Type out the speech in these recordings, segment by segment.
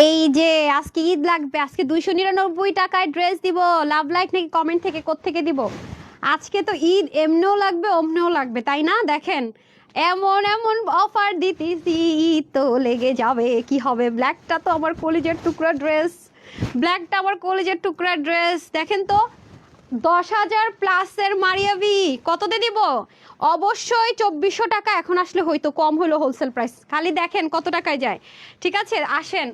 এই যে আজকে ঈদ লাগবে, আজকে 299 টাকায় ড্রেস দিব। লাভ লাইক নাকি কমেন্ট থেকে কোত্থেকে দিব? আজকে তো ঈদ, এমনিও লাগবে অমনিও লাগবে, তাই না? দেখেন এমন এমন অফার দিতেছি, ঈদ তো লেগে যাবে। কি হবে? ব্ল্যাকটা তো আমার কলিজের টুকরা ড্রেস, ব্ল্যাকটা আমার কলিজের টুকরা ড্রেস। দেখেন তো 10,000 প্লাসের মারিয়াবি কততে দিব? অবশ্যই 2400 টাকা। এখন আসলে হয়তো কম হলো হোলসেল প্রাইস। খালি দেখেন কত টাকায় যায়। ঠিক আছে, আসেন।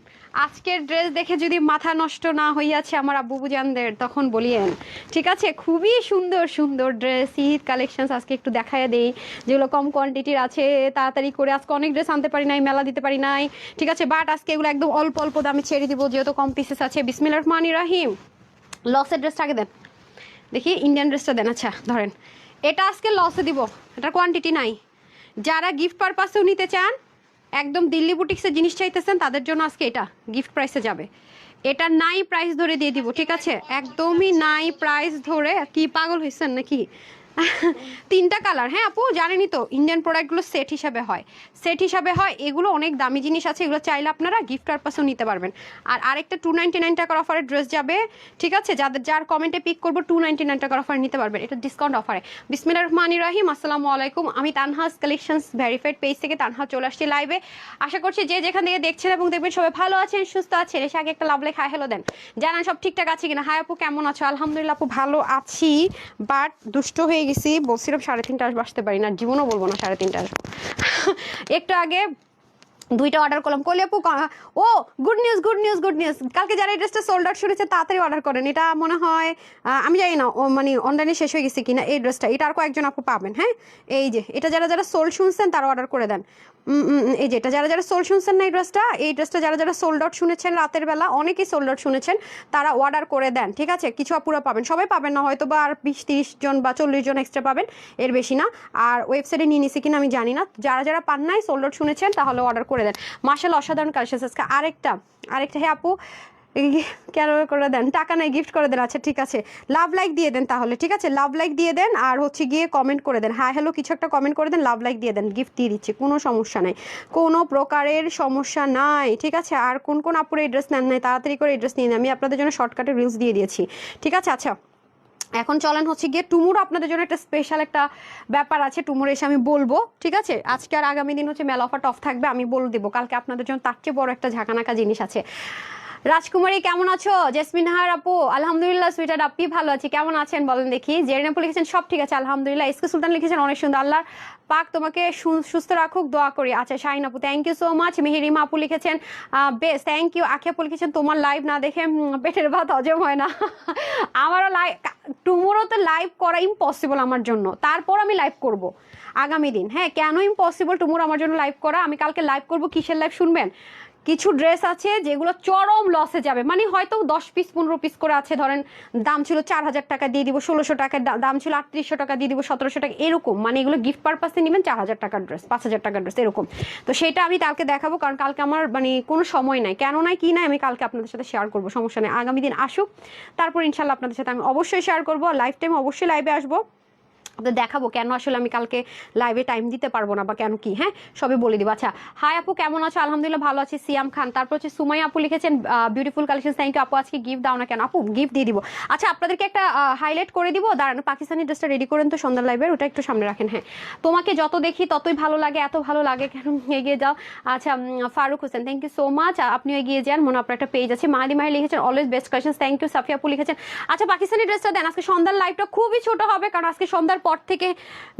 আজকের ড্রেস দেখে যদি মাথা নষ্ট না হইয়াছে আমার আব্বু বুজানদের, তখন বলিয়েন। ঠিক আছে, খুবই সুন্দর সুন্দর ড্রেস, ঈদ কালেকশনস আজকে একটু দেখায় দেই, যেগুলো কম কোয়ান্টিটির আছে। তাড়াতাড়ি করে আজকে অনেক ড্রেস আনতে পারি নাই, মেলা দিতে পারি নাই। ঠিক আছে, বাট আজকে এগুলো একদম অল্প অল্প দামে ছেড়ে দিব, যেহেতু কম পিসেস আছে। বিসমিল্লাহির রহমানির রহিম। লসের ড্রেসটা আগে দেন দেখি, ইন্ডিয়ান ড্রেসটা দেন। আচ্ছা ধরেন, এটা আজকে লসে দিব, এটার কোয়ান্টিটি নাই। যারা গিফট পারপাসেও নিতে চান, একদম দিল্লি বুটিক্সের জিনিস চাইতেছেন, তাদের জন্য আজকে এটা গিফট প্রাইসে যাবে। এটা নাই প্রাইস ধরে দিয়ে দিব, ঠিক আছে? একদমই নাই প্রাইস ধরে। কি পাগল হয়েছেন নাকি? 3টা কালার। হ্যাঁ আপু, জানেনই তো ইন্ডিয়ান প্রোডাক্টগুলো সেট হিসাবে হয়, সেট হিসাবে হয়। এগুলো অনেক দামি জিনিস আছে, এগুলো চাইলে আপনারা গিফট পারপাসেও নিতে পারবেন। আর আরেকটা 299 টাকার অফারে ড্রেস যাবে, ঠিক আছে? যার কমেন্টে পিক করবো 299 টাকার অফার নিতে পারবেন, এটা ডিসকাউন্ট অফারে। বিসমিল্লাহির রহমানির রহিম। আসসালামু আলাইকুম, আমি তানহাস কালেকশনস ভেরিফাইড পেজ থেকে তানহা চলে আসছি লাইভে। আশা করছি যে যেখান থেকে দেখছেন এবং দেখবেন সবাই ভালো আছেন, সুস্থ আছেন। এসে আগে একটা লাভ লেখা হ্যালো দেন, জানান সব ঠিকঠাক আছে কিনা। হাই আপু, কেমন আছো? আলহামদুলিল্লাহ আপু, ভালো আছি, বাট দুষ্ট হয়ে গেছি। বলছিলাম 3:30 আসবো, আসতে পারি না, জীবনও বলবো না 3:30 আসবো। একটু আগে 2টা অর্ডার করলাম। কলি আপু, oh good news good news good news. কালকে যারা এই ড্রেসটা সোল্ড আউট শুনেছে তাড়াতাড়ি অর্ডার করেন। এটা মনে হয় আমি জানি না মানে অনলাইনে শেষ হয়ে গেছে কিনা এই ড্রেসটা। এটা আর কয়েকজন আপু পাবেন। হ্যাঁ, এই যে এটা যারা যারা সোল্ড শুনছেন তারা অর্ডার করে দেন। এই যে এটা যারা যারা সোল্ড শুনছেন না, এই ড্রেসটা যারা যারা সোল্ড আউট শুনেছেন রাতের বেলা, অনেকেই সোল্ড আউট শুনেছেন, তারা অর্ডার করে দেন। ঠিক আছে, কিছু আপুরা পাবেন, সবাই পাবেন না হয়তো, বা আর 20-30 জন বা 40 জন এক্সট্রা পাবেন, এর বেশি না। আর ওয়েবসাইটে নিয়ে নিছে কিনা আমি জানি না। যারা যারা পান নাই, সোল্ড আউট শুনেছেন, তাহলে অর্ডার করে দেন। মাশাআল্লাহ, অসাধারণ কালেকশন। আজকে আরেকটা হ্যাঁ আপু, কেন করে দেন? টাকা নাই, গিফট করে দেন। আচ্ছা ঠিক আছে, লাভ লাইক দিয়ে দেন তাহলে। ঠিক আছে, লাভ লাইক দিয়ে দেন, আর হচ্ছে গিয়ে কমেন্ট করে দেন, হাই হ্যালো কিছু একটা কমেন্ট করে দেন, লাভ লাইক দিয়ে দেন, গিফট দিয়ে দিচ্ছি, কোনো সমস্যা নাই, কোনো প্রকারের সমস্যা নাই। ঠিক আছে, আর কোন কোন আপুরে এই ড্রেস নেন নাই, তাড়াতাড়ি করে এই ড্রেস নিয়ে নেন। আমি আপনাদের জন্য শর্টকাটে রিলস দিয়ে দিয়েছি। ঠিক আছে, আচ্ছা এখন চলেন হচ্ছে গিয়ে টুমুর আপনাদের জন্য একটা স্পেশাল একটা ব্যাপার আছে, টুমুর এসে আমি বলবো। ঠিক আছে, আজকে আর আগামী দিন হচ্ছে মেলা অফার টফ থাকবে, আমি বলে দেবো। কালকে আপনাদের জন্য তার চেয়ে বড় একটা ঝাঁকানাকা জিনিস আছে। রাজকুমারী কেমন আছো? জেসমিন হার আপু, আলহামদুলিল্লাহ সুইটার আপনি ভালো আছি, কেমন আছেন বলেন দেখি। জেরিন আপু লিখেছেন সব ঠিক আছে আলহামদুলিল্লাহ। ইসকে সুলতান লিখেছেন অনেক সুন্দর, আল্লাহ পাক তোমাকে সুস্থ রাখুক, দোয়া করি। আচ্ছা শাহিন আপু, thank you so much. Meherima আপু লিখেছেন বেশ, থ্যাংক ইউ। আখি আপু লিখেছেন তোমার লাইভ না দেখে পেটের ভাত হজম হয় না। আমারও লাইভ, টুমোরও তো লাইভ করা ইম্পসিবল আমার জন্য, তারপর আমি লাইভ করব আগামী দিন। হ্যাঁ, কেন ইম্পসিবল টুমোর আমার জন্য লাইভ করা? আমি কালকে লাইভ করব, কিসের লাইভ শুনবেন? কিছু ড্রেস আছে যেগুলো চরম লসে যাবে, মানে হয়তো 10 পিস 15 পিস করে আছে, ধরেন দাম ছিল 4,000 টাকা, দিয়ে দিব 1600 টাকা, দাম ছিল 3800 টাকা, দিয়ে দিব 1700 টাকা, এরকম। মানে এগুলো গিফট পারপাসে নেবেন, 4,000 টাকার ড্রেস, 5,000 টাকার ড্রেস, এরকম। তো সেটা আমি কালকে দেখাবো, কারণ কালকে আমার মানে কোনো সময় নাই। কেন নাই কি নাই আমি কালকে আপনাদের সাথে শেয়ার করবো, সমস্যা নেই। আগামী দিন আসুক, তারপর ইনশাল্লাহ আপনাদের সাথে আমি অবশ্যই শেয়ার করবো। লাইফ টাইম অবশ্যই লাইভে আসবো, দেখাবো কেন আসলে আমি কালকে লাইভে টাইম দিতে পারবো না, বা কেন কি। হ্যাঁ, সবই বলে দিব। আচ্ছা, হাই আপু কেমন আছো? আলহামদুলিল্লাহ ভালো আছি। সিয়াম খান, তারপর হচ্ছে সুমাইয়া আপু লিখেছেন বিউটিফুল কালেকশন, থ্যাংক ইউ আপু। আজকে গিফট দাও না কেন? আপু গিফট দিয়ে দিব। আচ্ছা, আপনাদেরকে একটা হাইলাইট করে দিব, দাঁড়ান। পাকিস্তানি ড্রেসটা রেডি করেন তো সন্ধ্যার লাইভের, ওটা একটু সামনে রাখেন। হ্যাঁ, তোমাকে যত দেখি ততই ভালো লাগে, এত ভালো লাগে কেন, এগিয়ে যাও। আচ্ছা, Faruk Hossain, thank you so much, আপনিও এগিয়ে যান। মনে আপনার একটা পেজ আছে। মাহাদি মাহি লিখেছেন always best collection, thank you. Safia আপু লিখেছেন আচ্ছা পাকিস্তানি ড্রেসটা দেন। আজকে সন্ধ্যার লাইভটা খুবই ছোট হবে, কারণ আজকে সন্ধ্যার পর থেকে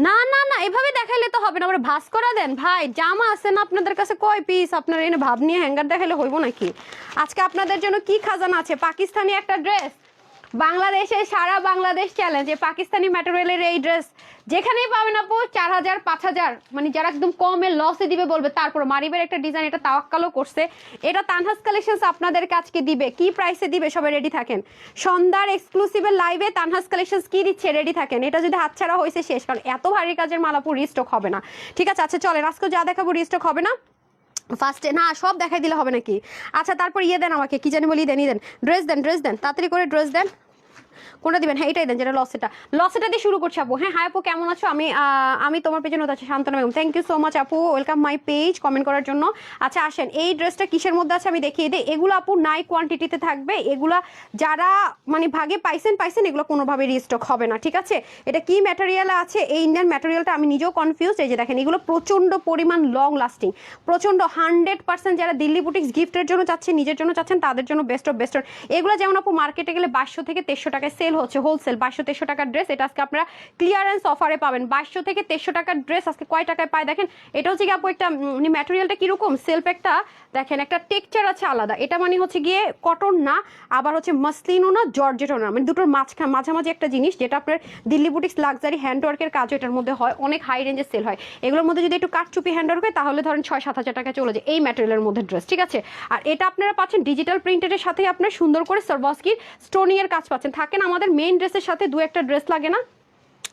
না না না এভাবে দেখাইলে তো হবে না, আবার ভাস করা দেন ভাই। জামা আছে না আপনাদের কাছে কয় পিস? আপনারা এনে ভাব নিয়ে হ্যাঙ্গার দেখাইলে হইব নাকি? আজকে আপনাদের জন্য কি খাজানা আছে? পাকিস্তানি একটা ড্রেস, বাংলাদেশে সারা বাংলাদেশ চ্যালেঞ্জ, পাকিস্তানি ম্যাটেরিয়ালের এই ড্রেস যেখানেই পাবেন আপু 4,000 5,000, মানে যারা একদম কমে লসে দিবে বলবে। তারপর মারিবের একটা ডিজাইন, এটা তাওয়াক্কালও করছে, এটা তানহাস কালেকশনস আপনাদের কাছকে দিবে। কি প্রাইসে দিবে সবাই রেডি থাকেন। সন্ধ্যার এক্সক্লুসিভের লাইভে তানহাস কালেকশনস কি দিচ্ছে, রেডি থাকেন। এটা যদি হাতছাড়া হয়েছে শেষ, কারণ এত ভারী কাজের মালাপুর রিস্টক হবে না। ঠিক আছে, আচ্ছা চলেন, আজকে যা দেখাবো রিস্টক হবে না ফার্স্টে, না সব দেখাই দিলে হবে নাকি? আচ্ছা তারপর ইয়ে দেন আমাকে, কি জানি বলি, দেন ড্রেস দেন, তাড়াতাড়ি করে ড্রেস দেন। কোনটা দিবেন? হ্যাঁ এটাই দেন, যেটা লসেটা দিয়ে শুরু করছি আপু। হ্যাঁ হাই আপু, কেমন আছো? আমি তোমার পেছনে আছি Shantona Begum. Thank you so much আপু, ওয়েলকাম মাই পেজ কমেন্ট করার জন্য। আচ্ছা আসেন, এই ড্রেসটা কিসের মধ্যে আছে আমি দেখিয়ে দিই। এগুলো আপু নাই কোয়ান্টিটিতে থাকবে, এগুলা যারা মানে ভাগে পাইছেন, এগুলো কোনোভাবে রিস্টক হবে না, ঠিক আছে? এটা কি ম্যাটেরিয়াল আছে, এই ইন্ডিয়ান ম্যাটেরিয়ালটা আমি নিজেও কনফিউজ। এই যে দেখেন, এগুলো প্রচন্ড পরিমাণ লং লাস্টিং, প্রচন্ড 100%। যারা দিল্লি বুটিক্স গিফটের জন্য চাচ্ছেন, নিজের জন্য চাচ্ছেন, তাদের জন্য বেস্ট অফ বেস্ট। এগুলো যেমন আপু মার্কেটে গেলে 2200 থেকে 2300 টাকায় সেল হচ্ছে, হোলসেল 2200-2300 টাকার ড্রেস। এটা আজকে আপনারা ক্লিয়ারেন্স অফারে পাবেন। 2200 থেকে 2300 টাকার ড্রেস আজকে কয় টাকায় পায় দেখেন। এটা হচ্ছে কি আপু একটা ম্যাটেরিয়ালটা কিরকম, সেলফ একটা দেখেন, একটা টেক্সচার আছে আলাদা। এটা মানে হচ্ছে গিয়ে কটন না, আবার হচ্ছে মাসলিনও না, জর্জেটও না, মানে দুটোর মাঝামাঝি একটা জিনিস, যেটা আপনার দিল্লি বুটিক্স লাক্সারি হ্যান্ডওয়ার্কের কাজও এটার মধ্যে হয়, অনেক হাই রেঞ্জে সেল হয়। এগুলোর মধ্যে যদি একটু কাটচুপি হ্যান্ডওয়ার্ক হয় তাহলে ধরেন 6-7 হাজার টাকা চলে যায় এই ম্যাটেরিয়ালের মধ্যে ড্রেস, ঠিক আছে? আর এটা আপনারা পাচ্ছেন ডিজিটাল প্রিন্টের সাথে আপনার সুন্দর করে সারবস্কির স্টোনিং এর কাজ পাচ্ছেন। থাকেন আমাদের মেইন ড্রেসের সাথে দু একটা ড্রেস লাগে না,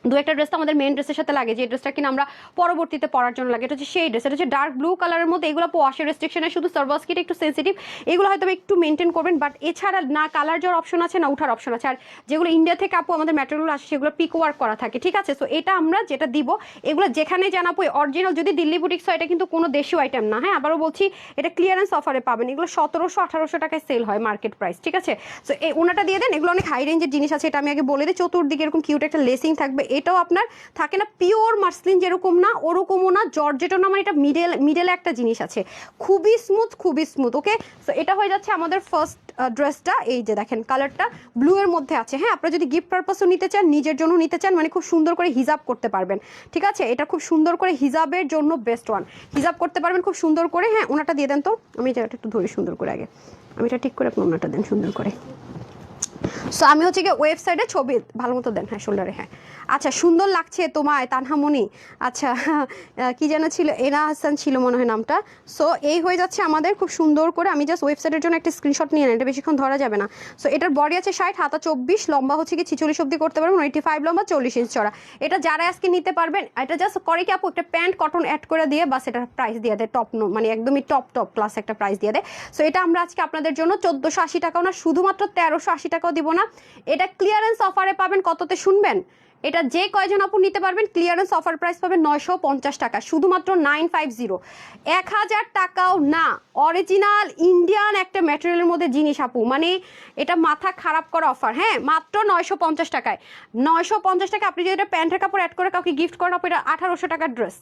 দু একটা ড্রেস তো আমাদের মেন ড্রেসের সাথে লাগে, যে ড্রেসটা কিনা আমরা পরবর্তীতে পরার জন্য লাগে। এটা হচ্ছে সেই ড্রেস, এটা হচ্ছে ডার্ক ব্লু কালারের মধ্যে। এগুলো ওয়াশের রেস্ট্রিকশনে শুধু সারবস্কিটা একটু সেন্সিটিভ, এগুলো হয়তো একটু মেনটেন করবেন, বাট এছাড়া না কালার যাওয়ার অপশন আছে না উঠার অপশন আছে। আর যেগুলো ইন্ডিয়া থেকে আপু আমাদের ম্যাটেরিয়াল আসে সেগুলো পিক ওয়ার্ক করা থাকে, ঠিক আছে? সো এটা আমরা যেটা দিব, এগুলো যেখানে জানাবো অরিজিনাল যদি দিল্লি বুটিক্স হয়, এটা কিন্তু কোনো দেশীয় আইটেম না। হ্যাঁ আবারও বলছি, এটা ক্লিয়ারেন্স অফারে পাবেন। এগুলো 1700-1800 টাকায় সেল হয় মার্কেট প্রাইস, ঠিক আছে? সো এই ওনাটা দিয়ে দেন। এগুলো অনেক হাই রেঞ্জের জিনিস আছে, এটা আমি আগে বলে দিই। চতুর্দিকে এরকম কিউট একটা লেসিং থাকবে। এটাও আপনার থাকে না পিওর মাসলিন যেরকম না, ওরকমও না, জর্জেটও না, মানে এটা মিডলে একটা জিনিস আছে, খুবই স্মুথ। ওকে, সো এটা হয়ে যাচ্ছে আমাদের ফার্স্ট ড্রেসটা। এই যে দেখেন কালারটা ব্লু এর মধ্যে আছে। হ্যাঁ আপনারা যদি গিফট পারপাসও নিতে চান, নিজের জন্য নিতে চান, মানে খুব সুন্দর করে হিজাব করতে পারবেন, ঠিক আছে? এটা খুব সুন্দর করে হিজাবের জন্য বেস্ট ওয়ান, হিজাব করতে পারবেন খুব সুন্দর করে। হ্যাঁ ওনাটা দিয়ে দেন তো, আমি এটা একটু ধরি সুন্দর করে আগে, আমি এটা ঠিক করে আপনি ওনাটা দেন সুন্দর করে। সো আমি হচ্ছে গিয়ে ওয়েবসাইটে ছবি ভালো মতো দেন। হ্যাঁ শোল্ডারে, হ্যাঁ আচ্ছা সুন্দর লাগছে তোমায় তানহামণি। আচ্ছা কি যেন ছিল, এনা হাসান ছিল মনে হয় নামটা। সো এই হয়ে যাচ্ছে আমাদের খুব সুন্দর করে। আমি জাস্ট ওয়েবসাইটের জন্য একটা স্ক্রিনশট নিয়ে নেন, এটা বেশিক্ষণ ধরা যাবে না। সো এটার বডি আছে 60, হাতা 24, লম্বা হচ্ছে কি 46 অব্দি করতে পারবেন, 85 লম্বা, 40 ইঞ্চ চড়া। এটা যারা আজকে নিতে পারবেন, এটা জাস্ট করে কি আপু একটা প্যান্ট কটন অ্যাড করে দিয়ে বাস এটা প্রাইস দিয়ে দেয়, টপ মানে একদমই টপ ক্লাস একটা প্রাইস দিয়ে দেয়। সো এটা আমরা আজকে আপনাদের জন্য 1480 টাকাও না, শুধুমাত্র 1380 টাকাও দিব না। এটা ক্লিয়ারেন্স অফারে পাবেন কততে শুনবেন? এটা যে কয়জন আপু নিতে পারবেন ক্লিয়ারেন্স অফার প্রাইস পাবেন 950 টাকা, শুধুমাত্র 950, 1000 টাকাও না। অরিজিনাল ইন্ডিয়ান একটা ম্যাটেরিয়ালের মধ্যে জিনিস আপু, মানে এটা মাথা খারাপ করা অফার। হ্যাঁ মাত্র 950 টাকায়, 950 টাকা। আপনি যদি এটা প্যান্টের কাপড় অ্যাড করে কাউকে গিফট করেন, আপু এটা 1800 টাকার ড্রেস,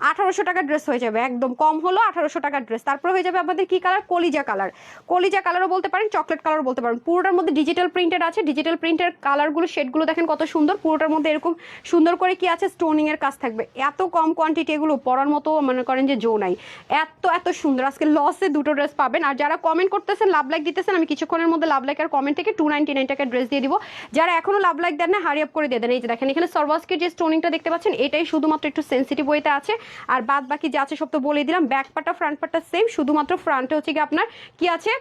1800 টাকার ড্রেস হয়ে যাবে, একদম কম হলো 1800 টাকার ড্রেস। তারপরে হয়ে যাবে আমাদের কি কালার, কলিজা কালারও বলতে পারেন, চকলেট কালারও বলতে পারেন। পুরোটার মধ্যে ডিজিটাল প্রিন্টেড আছে, ডিজিটাল প্রিন্টের কালারগুলো শেডগুলো দেখেন কত সুন্দর। পুরোটার মধ্যে এরকম সুন্দর করে কি আছে, স্টোনিং এর কাজ থাকবে। এত কম কোয়ান্টিটি, এগুলো পরার মতো মনে করেন যে জো নাই, এত সুন্দর। আজকে লসে দুটো ড্রেস পাবেন। আর যারা কমেন্ট করতেছেন, লাভ লাইক দিতেছেন, আমি কিছুক্ষণের মধ্যে লাভ লাইক আর কমেন্ট থেকে 299 টাকার ড্রেস দিয়ে দিব। যারা এখনো লাভ লাইক দেন না, হারি আপ করে দিয়ে দেন। এই যে দেখেন এখানে সারবস্কির যে স্টোনিংটা দেখতে পাচ্ছেন, এটাই শুধুমাত্র একটু সেন্সিটিভ ওয়েতে আছে, আর বাদ বাকি যা আছে সব তো বলে দিলাম। ব্যাক পার্টটা ফ্রন্ট পার্টটা সেম, শুধুমাত্র ফ্রন্টে হচ্ছে কি আপনার কি আছে,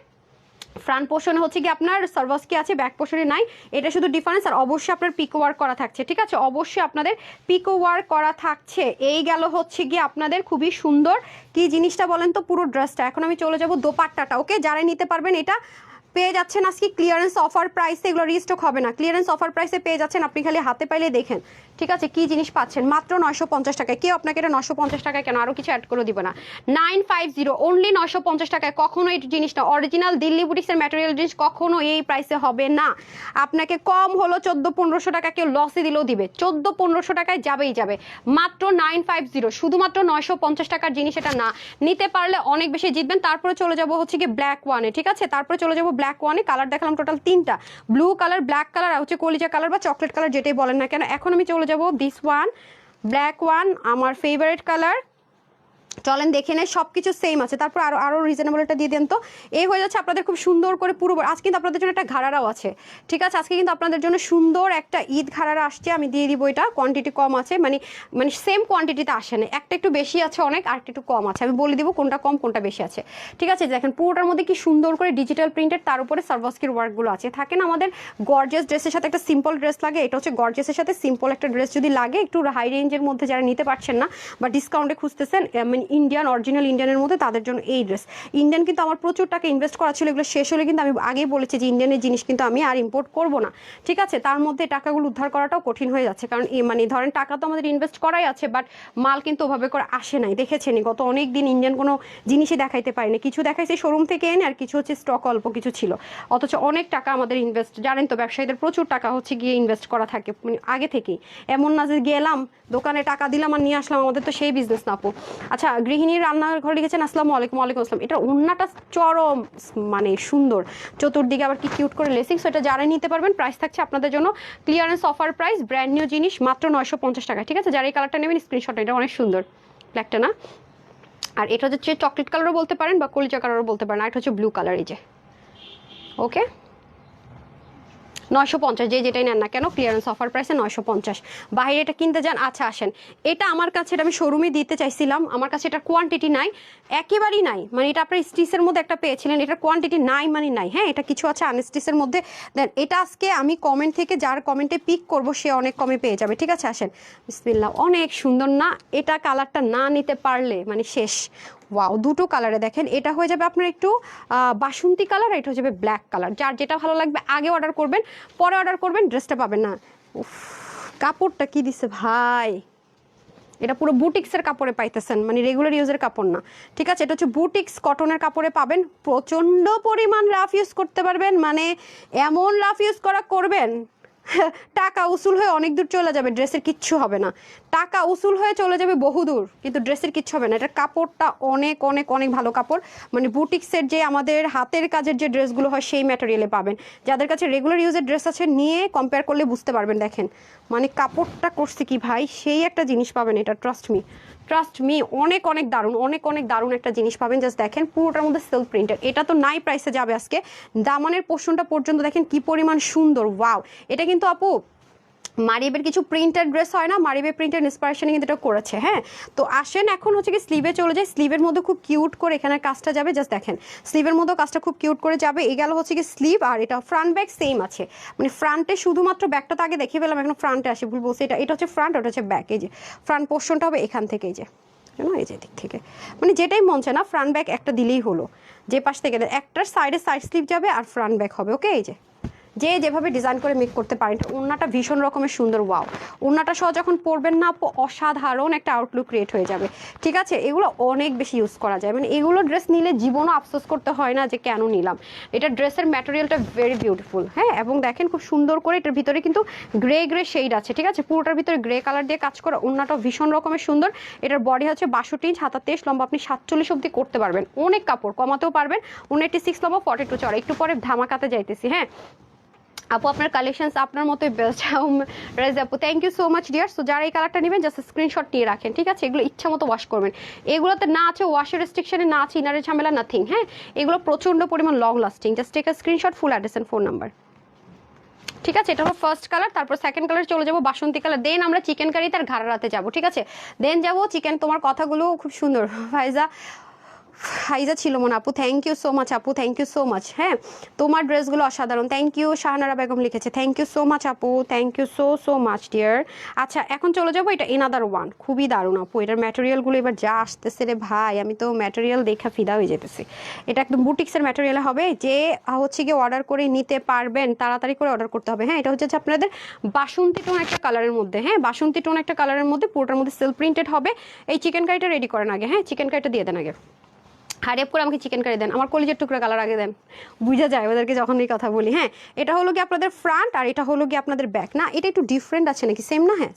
ফ্রন্ট পোর্শনে হচ্ছে কি আপনার সারবস্কি আছে, ব্যাক পোর্শনে নাই, এটা শুধু ডিফারেন্স। আর অবশ্যই আপনার পিকো ওয়ার্ক করা থাকছে, ঠিক আছে? অবশ্যই আপনাদের পিকো ওয়ার্ক করা থাকছে। এই গেল হচ্ছে গিয়ে আপনাদের খুবই সুন্দর কি জিনিসটা বলেন তো, পুরো ড্রেসটা। এখন আমি চলে যাব দোপাট্টাটা। ওকে, যারা নিতে পারবেন এটা পেয়ে যাচ্ছেন আজকে ক্লিয়ারেন্স অফার প্রাইসে, এগুলো রিস্টক হবে না, ক্লিয়ারেন্স অফার প্রাইসে পেয়ে যাচ্ছেন। আপনি খালি হাতে পাইলে দেখেন, ঠিক আছে? কি জিনিস পাচ্ছেন মাত্র 950 টাকায়। কেউ আপনাকে এটা 950 টাকায় কেন, আরও কিছু অ্যাড করে দিবে না। 950 অনলি 950 টাকায়। কখনো এই জিনিসটা অরিজিনাল দিল্লি বুটিক্সের ম্যাটেরিয়াল জিনিস কখনো এই প্রাইসে হবে না। আপনাকে কম হলো 1400-1500 টাকা, কেউ লসে দিলেও দিবে, 1400-1500 টাকায় যাবে। মাত্র 950, শুধুমাত্র 950 টাকার জিনিস এটা না। নিতে পারলে অনেক বেশি জিতবেন। তারপরে চলে যাব হচ্ছে কি ব্ল্যাক ওয়ানে, ঠিক আছে? তারপরে চলে যাবো ব্ল্যাক ওয়ানে। কালার দেখালাম টোটাল 3টা, ব্লু কালার, ব্ল্যাক কালার আর হচ্ছে কলিজা কালার বা চকলেট কালার, যেটাই বলেন না কেন। এখন আমি চলে যাব দিস ওয়ান, ব্ল্যাক ওয়ান, আমার ফেভারিট কালার। চলেন দেখে নেই, সব কিছু সেম আছে। তারপর আরো রিজনেবল একটা দিয়ে দেন তো। এই হয়ে যাচ্ছে আপনাদের খুব সুন্দর করে পুরো। আজকে কিন্তু আপনাদের জন্য একটা ঘাড়ারাও আছে, ঠিক আছে? আজকে কিন্তু আপনাদের জন্য সুন্দর একটা ঈদ ঘাড়ারা আসছে, আমি দিয়ে দিব। এটা কোয়ান্টিটি কম আছে, মানে সেম কোয়ান্টিটিতে আসে না, একটা একটু বেশি আছে অনেক, আর একটু কম আছে। আমি বলে দিব কোনটা কম কোনটা বেশি আছে, ঠিক আছে? দেখেন পুরোটার মধ্যে কি সুন্দর করে ডিজিটাল প্রিন্টেড, তার উপরে সারবস্কির ওয়ার্কগুলো আছে। থাকে না আমাদের গর্জিয়াস ড্রেসের সাথে একটা সিম্পল ড্রেস লাগে, এটা হচ্ছে গর্জিয়াসের সাথে সিম্পল একটা ড্রেস যদি লাগে, একটু হাই রেঞ্জের মধ্যে যারা নিতে পারছেন না বা ডিসকাউন্টে খুঁজতেছেন, মানে ইন্ডিয়ান অরিজিনাল ইন্ডিয়ানের মধ্যে তাদের জন্য এই ড্রেস। ইন্ডিয়ান কিন্তু আমার প্রচুর টাকা ইনভেস্ট করা ছিল, এগুলো শেষ হলে কিন্তু আমি আগেই বলেছি যে ইন্ডিয়ানের জিনিস কিন্তু আমি আর ইম্পোর্ট করব না, ঠিক আছে। তার মধ্যে টাকাগুলো উদ্ধার করাটাও কঠিন হয়ে যাচ্ছে, কারণ মানে ধরেন টাকা তো আমাদের ইনভেস্ট করাই আছে, বাট মাল কিন্তু ওভাবে করে আসে নাই, দেখেছেনি গত অনেক দিন ইন্ডিয়ান কোনো জিনিসই দেখাইতে পারিনি, কিছু দেখাইছে শোরুম থেকে এনে আর কিছু হচ্ছে স্টক অল্প কিছু ছিল, অথচ অনেক টাকা আমাদের ইনভেস্ট, জানেন তো ব্যবসায়ীদের প্রচুর টাকা হচ্ছে গিয়ে ইনভেস্ট করা থাকে মানে আগে থেকেই, এমন না যে গেলাম দোকানে টাকা দিলাম আর নিয়ে আসলাম, আমাদের তো সেই বিজনেস না আপু। আচ্ছা, গৃহিণীর রান্নাঘর লিখেছেন আসসালামু আলাইকুম। ওয়ালাইকুম আসসালাম। এটা ওন্নাটা চরম মানে সুন্দর, চতুর্দিকে আবার কি কিউট করে লেসিং, সো এটা যারাই নিতে পারবেন প্রাইস থাকছে আপনাদের জন্য clearance offer price, brand new জিনিস মাত্র 950 টাকা, ঠিক আছে। যারা এই কালারটা নেবেন স্ক্রিনশট, এটা অনেক সুন্দর ব্ল্যাকটা না, আর এটা হচ্ছে চকলেট কালারও বলতে পারেন বা কলিজা কালারও বলতে পারেন, আর এটা হচ্ছে ব্লু কালার, এই যে ওকে 950, যে যেটাই নেন না কেন ক্লিয়ারেন্স অফার প্রাইসে 950। বাইরে এটা কিনতে যান, আচ্ছা আসেন, এটা আমার কাছে, এটা আমি শোরুমে দিতে চাইছিলাম, আমার কাছে এটা কোয়ান্টিটি নাই, একেবারেই নাই, মানে এটা আপনার স্টিচের মধ্যে একটা পেয়েছিলেন, এটার কোয়ান্টিটি নাই মানে নাই, হ্যাঁ এটা কিছু আছে আনস্টিচের মধ্যে। দেন এটা আজকে আমি কমেন্ট থেকে যার কমেন্টে পিক করব সে অনেক কমে পেয়ে যাবে, ঠিক আছে। আসেন, বিসমিল্লাহ, অনেক সুন্দর না, এটা কালারটা না নিতে পারলে মানে শেষ। ওয়াও, দুটো কালারে দেখেন, এটা হয়ে যাবে আপনার একটু বাসন্তী কালার, এটা হয়ে যাবে ব্ল্যাক কালার, যার যেটা ভালো লাগবে আগে অর্ডার করবেন, পরে অর্ডার করবেন ড্রেসটা পাবেন না। উফ, কাপড়টা কি দিছে ভাই, এটা পুরো বুটিক্সের কাপড়ে পাইতেছেন, মানে রেগুলার ইউজের কাপড় না, ঠিক আছে। এটা হচ্ছে বুটিক্স কটনের কাপড়ে পাবেন, প্রচণ্ড পরিমাণ রাফ ইউজ করতে পারবেন, মানে এমন রাফ ইউজ করা করবেন টাকা উসুল হয়ে অনেক দূর চলে যাবে, ড্রেসের কিচ্ছু হবে না, টাকা উসুল হয়ে চলে যাবে বহুদূর, কিন্তু ড্রেসের কিচ্ছু হবে না। এটার কাপড়টা অনেক অনেক অনেক ভালো কাপড়, মানে বুটিক্সের যে আমাদের হাতের কাজের যে ড্রেসগুলো হয় সেই ম্যাটেরিয়ালে পাবেন। যাদের কাছে রেগুলার ইউজের ড্রেস আছে নিয়ে কম্পেয়ার করলে বুঝতে পারবেন, দেখেন মানে কাপড়টা করছে কি ভাই, সেই একটা জিনিস পাবেন এটা, ট্রাস্ট মি অনেক অনেক দারুণ, অনেক অনেক দারুণ একটা জিনিস পাবেন। জাস্ট দেখেন পুরোটার মধ্যে সেলফ প্রিন্টেড, এটা তো নাই প্রাইসে যাবে আজকে, দামানের পোর্শনটা পর্যন্ত দেখেন কি পরিমাণ সুন্দর। ওয়াও, এটা কিন্তু আপু মারিবের কিছু প্রিন্টেড ড্রেস হয় না, মারিবের প্রিন্টেড ইন্সপিরেশনে কিন্তু এটা করেছে, হ্যাঁ। তো আসেন এখন হচ্ছে কি স্লিভে চলে যায়, স্লিভের মধ্যে খুব কিউট করে এখানে কাজটা যাবে, জাস্ট দেখেন স্লিভের মধ্যে কাজটা খুব কিউট করে যাবে। এই গেল হচ্ছে কি স্লিভ, আর এটা ফ্রন্ট ব্যাক সেম আছে, মানে ফ্রন্টে শুধুমাত্র ব্যাকটা তো আগে দেখিয়ে ফেলাম, এখন ফ্রন্টে আসি, ভুল বলছি, এটা হচ্ছে ফ্রন্ট, ওটা হচ্ছে ব্যাক। এই যে ফ্রন্ট পোর্শনটা হবে এখান থেকে, এই যে এই যে দিক থেকে, মানে যেটাই মন চায় না ফ্রন্ট ব্যাক একটা দিলেই হলো, যে পাশ থেকে একটার সাইডে সাইড স্লিভ যাবে আর ফ্রন্ট ব্যাক হবে, ওকে। এই যে যে যেভাবে ডিজাইন করে মেক করতে পারেন। ওড়নাটা ভীষণ রকমের সুন্দর, ওয়াও, ওড়নাটা সহ যখন পরবেন না আপু অসাধারণ একটা আউটলুক ক্রিয়েট হয়ে যাবে, ঠিক আছে। এগুলো অনেক বেশি ইউজ করা যায়, মানে এগুলো ড্রেস নিলে জীবনও আফসোস করতে হয় না যে কেন নিলাম। এটা ড্রেসের ম্যাটেরিয়ালটা ভেরি বিউটিফুল, হ্যাঁ, এবং দেখেন খুব সুন্দর করে এটার ভিতরে কিন্তু গ্রে শেড আছে, ঠিক আছে, পুরোটার ভিতরে গ্রে কালার দিয়ে কাজ করা। ওড়নাটাও ভীষণ রকমের সুন্দর, এটার বডি হচ্ছে 62 ইঞ্চ, হাতা 23, লম্বা আপনি 47 অবধি করতে পারবেন, অনেক কাপড় কমাতেও পারবেন, 89 লম্বা 42 চড়া। একটু পরে ধামাকাতে যাইতেছি, হ্যাঁ আপু আপনার কালেকশনস আপনার মতোই বেস্ট। রাইজ আপু thank you so much dear. So যারা এই কালারটা নেবেন জাস্ট স্ক্রিনশট নিয়ে রাখেন, ঠিক আছে। এগুলো ইচ্ছা মতো ওয়াশ করবেন, এগুলোতে না আছে ওয়াশের রেস্ট্রিকশনে, না আছে ইনারের ঝামেলা, নাথিং, হ্যাঁ এগুলো প্রচণ্ড পরিমাণ long lasting. Just take a screenshot, full address and phone number, ঠিক আছে। এটা হলো ফার্স্ট কালার, তারপর সেকেন্ড কালার চলে যাবো বাসন্তী কালার, দেন আমরা চিকেন কারি তার ঘাড়াতে যাবো, ঠিক আছে। দেন যাবো চিকেন, তোমার কথাগুলো খুব সুন্দর ফাইজা ছিল মনে আপু, থ্যাংক ইউ সো মাচ আপু, থ্যাংক ইউ সো মাচ, হ্যাঁ তোমার ড্রেসগুলো অসাধারণ, থ্যাংক ইউ। শাহনারা বেগম লিখেছে থ্যাংক ইউ সো মাচ আপু, thank you so much dear. আচ্ছা এখন চলে যাবো এটা এনাদার ওয়ান, খুবই দারুণ আপু, এটার ম্যাটেরিয়ালগুলো এবার যা আসতেছে রে ভাই, আমি তো ম্যাটেরিয়াল দেখা ফিদা হয়ে যেতেছি। এটা একদম বুটিক্সের ম্যাটেরিয়াল হবে, যে হচ্ছে গিয়ে অর্ডার করে নিতে পারবেন, তাড়াতাড়ি করে অর্ডার করতে হবে, হ্যাঁ। এটা হচ্ছে আপনাদের বাসন্তী টোন একটা কালারের মধ্যে, হ্যাঁ বাসন্তী টোন একটা কালারের মধ্যে, পুরোটার মধ্যে সেলফ প্রিন্টেড হবে। এই চিকেন কারিটা রেডি করেন আগে, হ্যাঁ চিকেন কারিটা দিয়ে দেন আগে, হারিয়ে করে আমাকে চিকেন কারি দেন, আমার কলিজের টুকরা কালার আগে দেন, বুঝা যায় ওদেরকে যখন এই কথা বলি, হ্যাঁ। এটা হলো কি আপনাদের ফ্রন্ট, আর এটা হলো কি আপনাদের ব্যাক, না এটা একটু ডিফারেন্ট আছে নাকি, সেম না, হ্যাঁ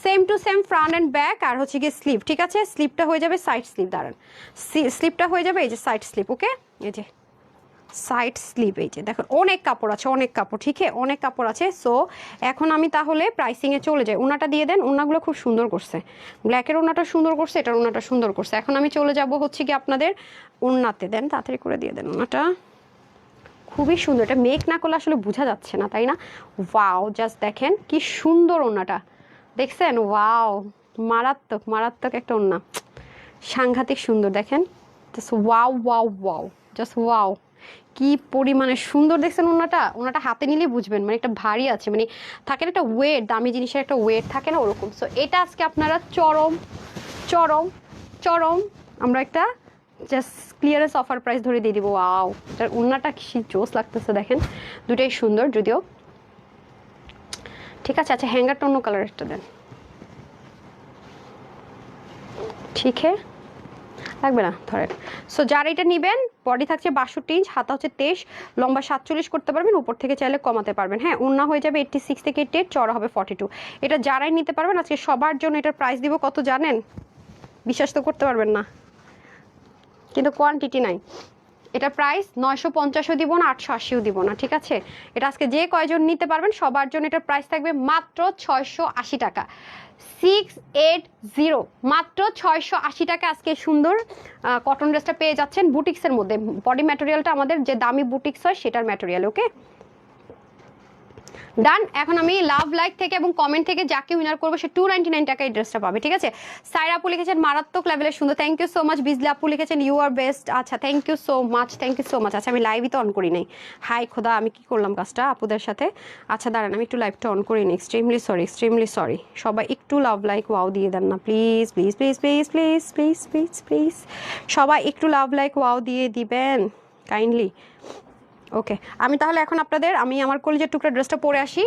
same to same front and back. আর হচ্ছে গিয়ে স্লিভ, ঠিক আছে, স্লিভটা হয়ে যাবে সাইড স্লিভ, দাঁড়ান স্লিভটা হয়ে যাবে এই যে সাইড স্লিভ, ওকে এই যে সাইড স্লিভ, এই যে দেখো অনেক কাপড় আছে, অনেক কাপড়, ঠিক আছে অনেক কাপড় আছে। সো এখন আমি তাহলে প্রাইসিংয়ে চলে যাই, ওনাটা দিয়ে দেন, ওনাগুলো খুব সুন্দর করছে, ব্ল্যাকের ওনাটা সুন্দর করছে, এটার ওনাটা সুন্দর করছে। এখন আমি চলে যাব হচ্ছে কি আপনাদের ওনাতে, দেন তাড়াতাড়ি করে দিয়ে দেন, ওনাটা খুবই সুন্দর, এটা মেক না করলে আসলে বোঝা যাচ্ছে না, তাই না। ওয়াও জাস্ট দেখেন কি সুন্দর ওনাটা, দেখছেন, ওয়াও মারাত্মক মারাত্মক একটা ওনা, সাংঘাতিক সুন্দর, দেখেন just wow wow wow, just wow কি পরিমাণে সুন্দর, দেখছেন ওনাটা হাতে নিলেই বুঝবেন, মানে একটা ভারী আছে, মানে থাকে না একটা ওয়েট, দামি জিনিসের একটা ওয়েট থাকে না ওরকম। সো এটা আজকে আপনারা চরম চরম চরম আমরা একটা জাস্ট ক্লিয়ারেন্স অফার প্রাইস ধরে দিয়ে দিব। ওয়াও, এটার ওড়নাটা কি জোস লাগতেছে দেখেন, দুটাই সুন্দর যদিও। ঠিক আছে, আচ্ছা হ্যাঙ্গারটা অন্য কালারেরটা দেন। ঠিক আছে, লাগবে না ধরেন। সো যারা এটা নেবেন, বডি থাকছে 62 ইঞ্চ, হাতা হচ্ছে 23, লম্বা 47 করতে পারবেন, উপর থেকে চাইলে কমাতে পারবেন। হ্যাঁ, ওড়না হয়ে যাবে 86 থেকে 88, চড়া হবে 42। এটা যারাই নিতে পারবেন আজকে সবার জন্য এটার প্রাইস দিব কত জানেন? বিশ্বাস তো করতে পারবেন না, কিন্তু কোয়ান্টিটি নাই। এটা প্রাইস 950ও দিব না, 880ও দিব না। ঠিক আছে, এটা আজকে যে কয়জন নিতে পারবেন সবার জন্য এটার প্রাইস থাকবে মাত্র 680 টাকা। 680, মাত্র 680 টাকা আজকে সুন্দর কটন ড্রেসটা পেয়ে যাচ্ছেন বুটিক্সের মধ্যে। বডি ম্যাটেরিয়ালটা আমাদের যে দামি বুটিক্স হয় সেটার ম্যাটেরিয়াল। ওকে ডান। এখন আমি লাভ লাইক থেকে এবং কমেন্ট থেকে যাকে উইনার করবো সে 299 টাকা এই ড্রেসটা পাবে। ঠিক আছে, সাইরা আপু লিখেছেন মারাত্মক লেভেলের সুন্দর, thank you so much. Bijli আপু লিখেছেন ইউ আর বেস্ট। আচ্ছা thank you so much, thank you so much. আচ্ছা আমি লাইভই তো অন করি নাই। হাই খোদা, আমি কি করলাম কাজটা আপুদের সাথে। আচ্ছা দাঁড়ান, আমি একটু লাইভটা অন করি নি। Extremely sorry, extremely sorry. সবাই একটু লাভ লাইক ওয়াও দিয়ে দেন না please please please please please please please please, সবাই একটু লাভ লাইক ওয়াও দিয়ে দিবেন কাইন্ডলি। ওকে, আমি তাহলে এখন আপনাদের আমি আমার কলিজার টুকরা ড্রেসটা পরে আসি।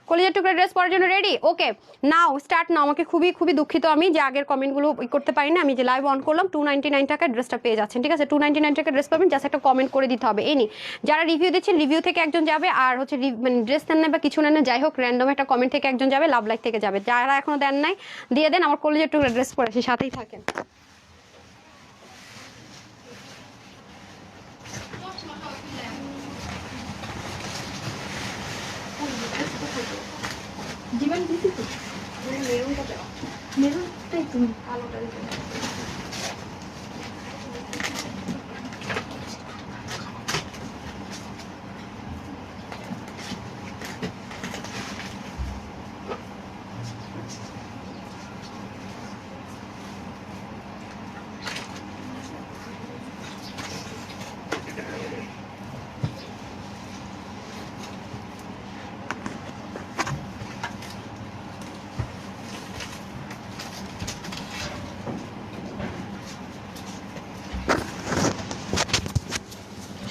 কলিজার টুকরা ড্রেস পরার জন্য রেডি? ওকে নাও স্টার্ট নাও। আমাকে খুবই খুবই দুঃখিত আমি যে আগের কমেন্টগুলো করতে পারি না। আমি যে লাইভ অন করলাম 299 টাকার ড্রেসটা পেয়ে যাচ্ছেন। ঠিক আছে, 299 টাকার ড্রেস পাবেন, জাস্ট একটা কমেন্ট করে দিতে হবে। এনি যারা রিভিউ দিচ্ছেন রিভিউ থেকে একজন যাবে, আর হচ্ছে মানে ড্রেস নেন না বা কিছু নেন না, যাই হোক র্যান্ডম একটা কমেন্ট থেকে একজন যাবে, লাভ লাইক থেকে যাবে। যারা এখনো দেন নাই দিয়ে দেন। আমার কলিজার টুকরা ড্রেস পরে আসি, সাথেই থাকেন। জীবন দিছি তো মেরুনটা দাও, মেরুনটাই তুমি কালোটা দিতে।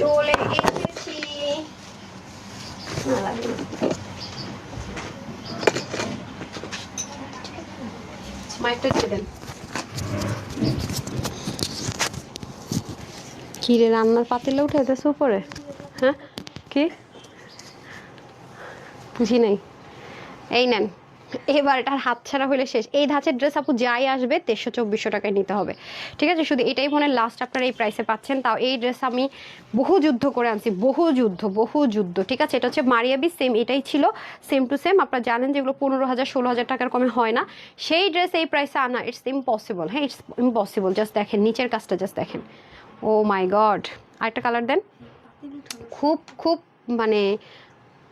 চলে এসেছি, মাইকটা দিয়ে দেন। কি রে, রান্নার পাতিলে উঠে যেতেছে উপরে? হ্যাঁ কি বুঝি নাই। এই নেন, এবার এটার হাত ছাড়া হলে শেষ। এই ধাঁচের ড্রেস আপু যাই আসবে 1300-2400 টাকায় নিতে হবে। ঠিক আছে, শুধু এটাই মনে লাস্ট আপনারা এই প্রাইসে পাচ্ছেন। তাও এই ড্রেস আমি বহু যুদ্ধ করে আনছি, বহু যুদ্ধ। ঠিক আছে, এটা হচ্ছে মারিয়াবি, সেম এটাই ছিল, সেম টু সেম। আপনারা জানেন যেগুলো 15,000-16,000 টাকার কমে হয় না, সেই ড্রেস এই প্রাইসে আনা ইটস ইম্পসিবল। হ্যাঁ ইটস ইম্পসিবল। জাস্ট দেখেন নিচের কাজটা, জাস্ট দেখেন। ও মাই গড, আরেকটা কালার দেন। খুব মানে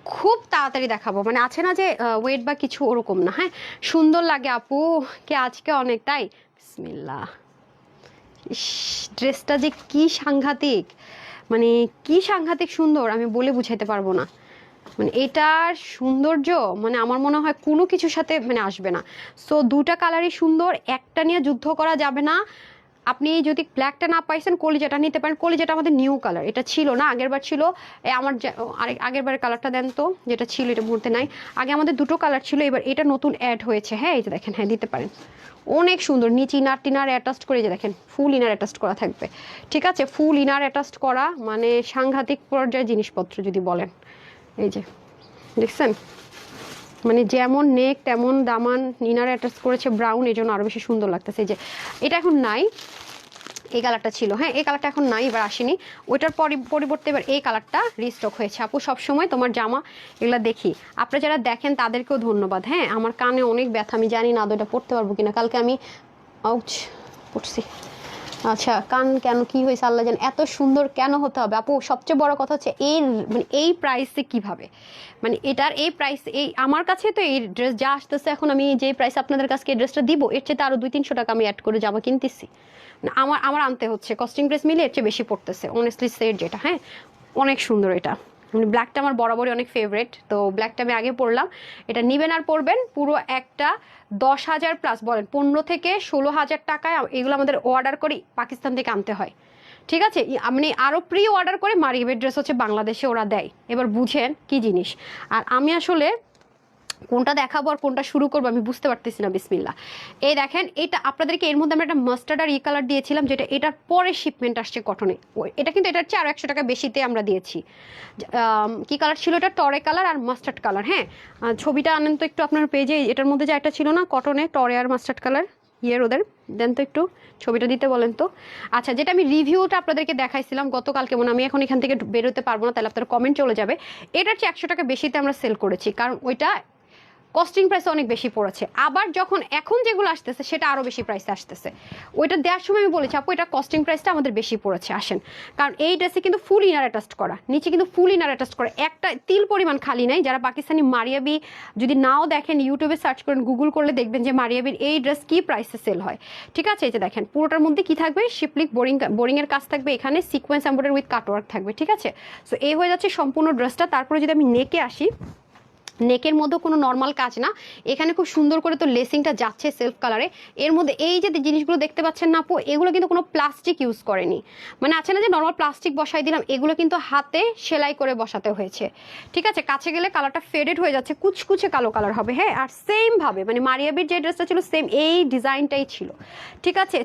খুব তাড়াতাড়ি দেখাবো, মানে আছে না যে ওয়েট বা কিছু, ওরকম না। হ্যাঁ সুন্দর লাগে আপু কে আজকে অনেক, তাই বিসমিল্লাহ। ড্রেসটা যে কি সাংঘাতিক, মানে কি সাংঘাতিক সুন্দর, আমি বলে বুঝাইতে পারবো না। মানে এটার সৌন্দর্য মানে আমার মনে হয় কোনো কিছুর সাথে মানে আসবে না। সো দুটা কালারই সুন্দর, একটা নিয়ে যুদ্ধ করা যাবে না। আপনি যদি ব্ল্যাকটা না পাইছেন কলিজাটা নিতে পারেন। কলিজাটা আমাদের নিউ কালার, এটা ছিল না আগেরবার ছিল। আমার আগেরবারের কালারটা দেন তো, যেটা ছিল এটা মুহূর্তে নাই। আগে আমাদের দুটো কালার ছিল, এবার এটা নতুন অ্যাড হয়েছে। হ্যাঁ এই যে দেখেন, হ্যাঁ দিতে পারেন, অনেক সুন্দর। নিচে ইনার টিনার অ্যাটাচড করে, যে দেখেন ফুল ইনার অ্যাটাচড করা থাকবে। ঠিক আছে, ফুল ইনার অ্যাটাচড করা মানে সাংঘাতিক পর্যায়ের জিনিসপত্র যদি বলেন। এই যে দেখছেন, মানে যেমন নেক তেমন দামান, ইনার অ্যাটাচ করেছে ব্রাউন, এই জন্য আরও বেশি সুন্দর লাগতেছে। এই যে এটা এখন নাই, এই কালারটা ছিল। হ্যাঁ এই কালারটা এখন নাই, এবার আসেনি। ওইটার পরিবর্তে এবার এই কালারটা রিস্টক হয়েছে। আপু সবসময় তোমার জামা এগুলো দেখি, আপনারা যারা দেখেন তাদেরকেও ধন্যবাদ। হ্যাঁ আমার কানে অনেক ব্যথা, আমি জানি না ওইটা পড়তে পারবো কিনা। কালকে আমি আউচ পড়ছি। আচ্ছা কান কেন, কি হয়েছে আল্লাহ জানে, এত সুন্দর কেন হতে হবে আপু? সবচেয়ে বড় কথা হচ্ছে এই মানে এই প্রাইসে কিভাবে, মানে এটার এই প্রাইস, এই আমার কাছে তো এই ড্রেস যা আসতেছে এখন, আমি যে প্রাইস আপনাদের কাছে এই ড্রেসটা দিব এর চেয়ে আরো 200-300 টাকা আমি অ্যাড করে জামা কিনতেছি। আমার আনতে হচ্ছে, কস্টিং প্রাইস মিলে এর চেয়ে বেশি পড়তেছে অনেস্টলি সেট যেটা। হ্যাঁ অনেক সুন্দর এটা, মানে ব্ল্যাকটা আমার বরাবরই অনেক ফেভারিট, তো ব্ল্যাকটা আমি আগে পরলাম। এটা নিবেন আর পরবেন, পুরো একটা 10,000 প্লাস, বলেন 15 থেকে 16,000 টাকায় এগুলো আমাদের অর্ডার করে পাকিস্তান থেকে আনতে হয়। ঠিক আছে, আপনি আরও প্রি অর্ডার করে মারিয়াবির ড্রেস হচ্ছে বাংলাদেশে ওরা দেয়। এবার বুঝেন কি জিনিস। আর আমি আসলে কোনটা দেখাবো আর কোনটা শুরু করবো আমি বুঝতে পারতেছি না। বিসমিল্লাহ, এই দেখেন, এটা আপনাদেরকে এর মধ্যে আমরা একটা মাস্টার্ড আর কালার দিয়েছিলাম, যেটা এটার পরে শিপমেন্ট আসছে কটনে। এটা কিন্তু এটার চেয়ে আরো 100 টাকা বেশিতে আমরা দিয়েছি। কি কালার ছিল এটা? টরে কালার আর মাস্টার্ড কালার। হ্যাঁ, ছবিটা আনেন তো একটু আপনার পেজে। এটার মধ্যে যে একটা ছিল না কটনে, টরে আর মাস্টার্ড কালার, ওদের দেন তো একটু ছবিটা দিতে বলেন তো। আচ্ছা, যেটা আমি রিভিউটা আপনাদেরকে দেখাইছিলাম গতকালকে, মনে আমি এখন এখান থেকে বেরোতে পারবো না, তাহলে আপনার কমেন্ট চলে যাবে। এটার চেয়ে 100 টাকা বেশিতে আমরা সেল করেছি, কারণ ওইটা কস্টিং প্রাইস অনেক বেশি পড়েছে। আবার যখন এখন যেগুলো আসতেছে সেটা আরও বেশি প্রাইসে আসতেছে। ওইটা দেওয়ার সময় আমি বলেছি আপু এটা কস্টিং প্রাইসটা আমাদের বেশি পড়েছে। আসেন, কারণ এই ড্রেসে কিন্তু ফুল ইনার অ্যাটাচ করা, নিচে কিন্তু ফুল ইনার অ্যাটাচ করা, একটা তিল পরিমাণ খালি নাই। যারা পাকিস্তানি মারিয়াবি যদি নাও দেখেন, ইউটিউবে সার্চ করেন, গুগল করলে দেখবেন যে মারিয়াবির এই ড্রেস কি প্রাইসে সেল হয়। ঠিক আছে, এই যে দেখেন, পুরোটার মধ্যে কি থাকবে? শিপলিক বোরিংয়ের কাজ থাকবে, এখানে সিকোয়েন্স এমব্রয়ডারি উইথ কাটওয়ার্ক থাকবে। ঠিক আছে, সো এই হয়ে যাচ্ছে সম্পূর্ণ ড্রেসটা। তারপরে যদি আমি নেকে আসি, নেকের মধ্যে কোনো নর্মাল কাজ না, এখানে খুব সুন্দর করে তো লেসিংটা যাচ্ছে সেলফ কালারে। এর মধ্যে এই যে জিনিসগুলো দেখতে পাচ্ছেন না আপু, এগুলো কিন্তু কোনো প্লাস্টিক ইউজ করেনি। মানে আছে না যে নর্মাল প্লাস্টিক বসাই দিলাম, এগুলো কিন্তু হাতে সেলাই করে বসাতে হয়েছে। ঠিক আছে, কাছে গেলে কালারটা ফেডেড হয়ে যাচ্ছে, কুচকুচে কালো কালার হবে। হ্যাঁ, আর সেম ভাবে মানে মারিয়াবির যে ড্রেসটা ছিল সেম এই ডিজাইনটাই ছিল। ঠিক আছে,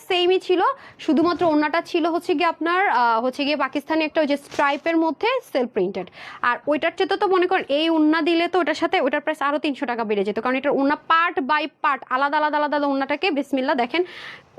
সেমই ছিল, শুধুমাত্র ওড়নাটা ছিল হচ্ছে গিয়ে আপনার হচ্ছে গিয়ে পাকিস্তানি একটা ওই যে স্ট্রাইপের মধ্যে সেলফ প্রিন্টেড। আর ওইটার চেয়ে তো মনে করেন এই ওড়না দিলে তো ওটার সাথে ওটার প্রাইস আরো 300 টাকা বেড়ে যেত, কারণ এটার ওড়না পার্ট বাই পার্ট আলাদা আলাদা আলাদা ওড়নাটাকে বিসমিল্লাহ দেখেন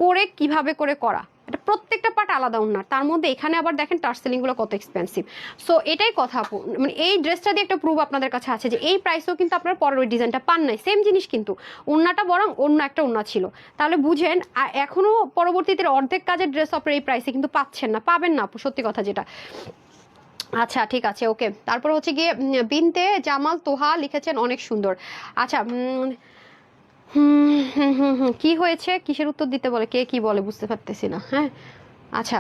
করে কিভাবে করে করা, এটা প্রত্যেকটা পার্ট আলাদা ওড়নার। তার মধ্যে এখানে আবার দেখেন টার্সেলিং গুলো কত এক্সপেন্সিভ। সো এটাই কথা, মানে এই ড্রেসটা দিয়ে একটা প্রুফ আপনাদের কাছে আছে যে এই প্রাইসেও কিন্তু আপনার পরের ওই ডিজাইনটা পান নাই, সেম জিনিস কিন্তু ওড়নাটা বরং অন্য একটা ওড়না ছিল। তাহলে বুঝেন এখনো পরবর্তীতে অর্ধেক কাজের ড্রেস আপনার এই প্রাইসে কিন্তু পাচ্ছেন না, পাবেন না আপু, সত্যি কথা যেটা। আচ্ছা ঠিক আছে, ওকে। তারপর হচ্ছে গিয়ে বিনতে জামাল তোহা লিখেছেন, অনেক সুন্দর। আচ্ছা, কি হয়েছে, কিসের উত্তর দিতে বলে, কে কি বলে বুঝতে পারতেছি না। হ্যাঁ, আচ্ছা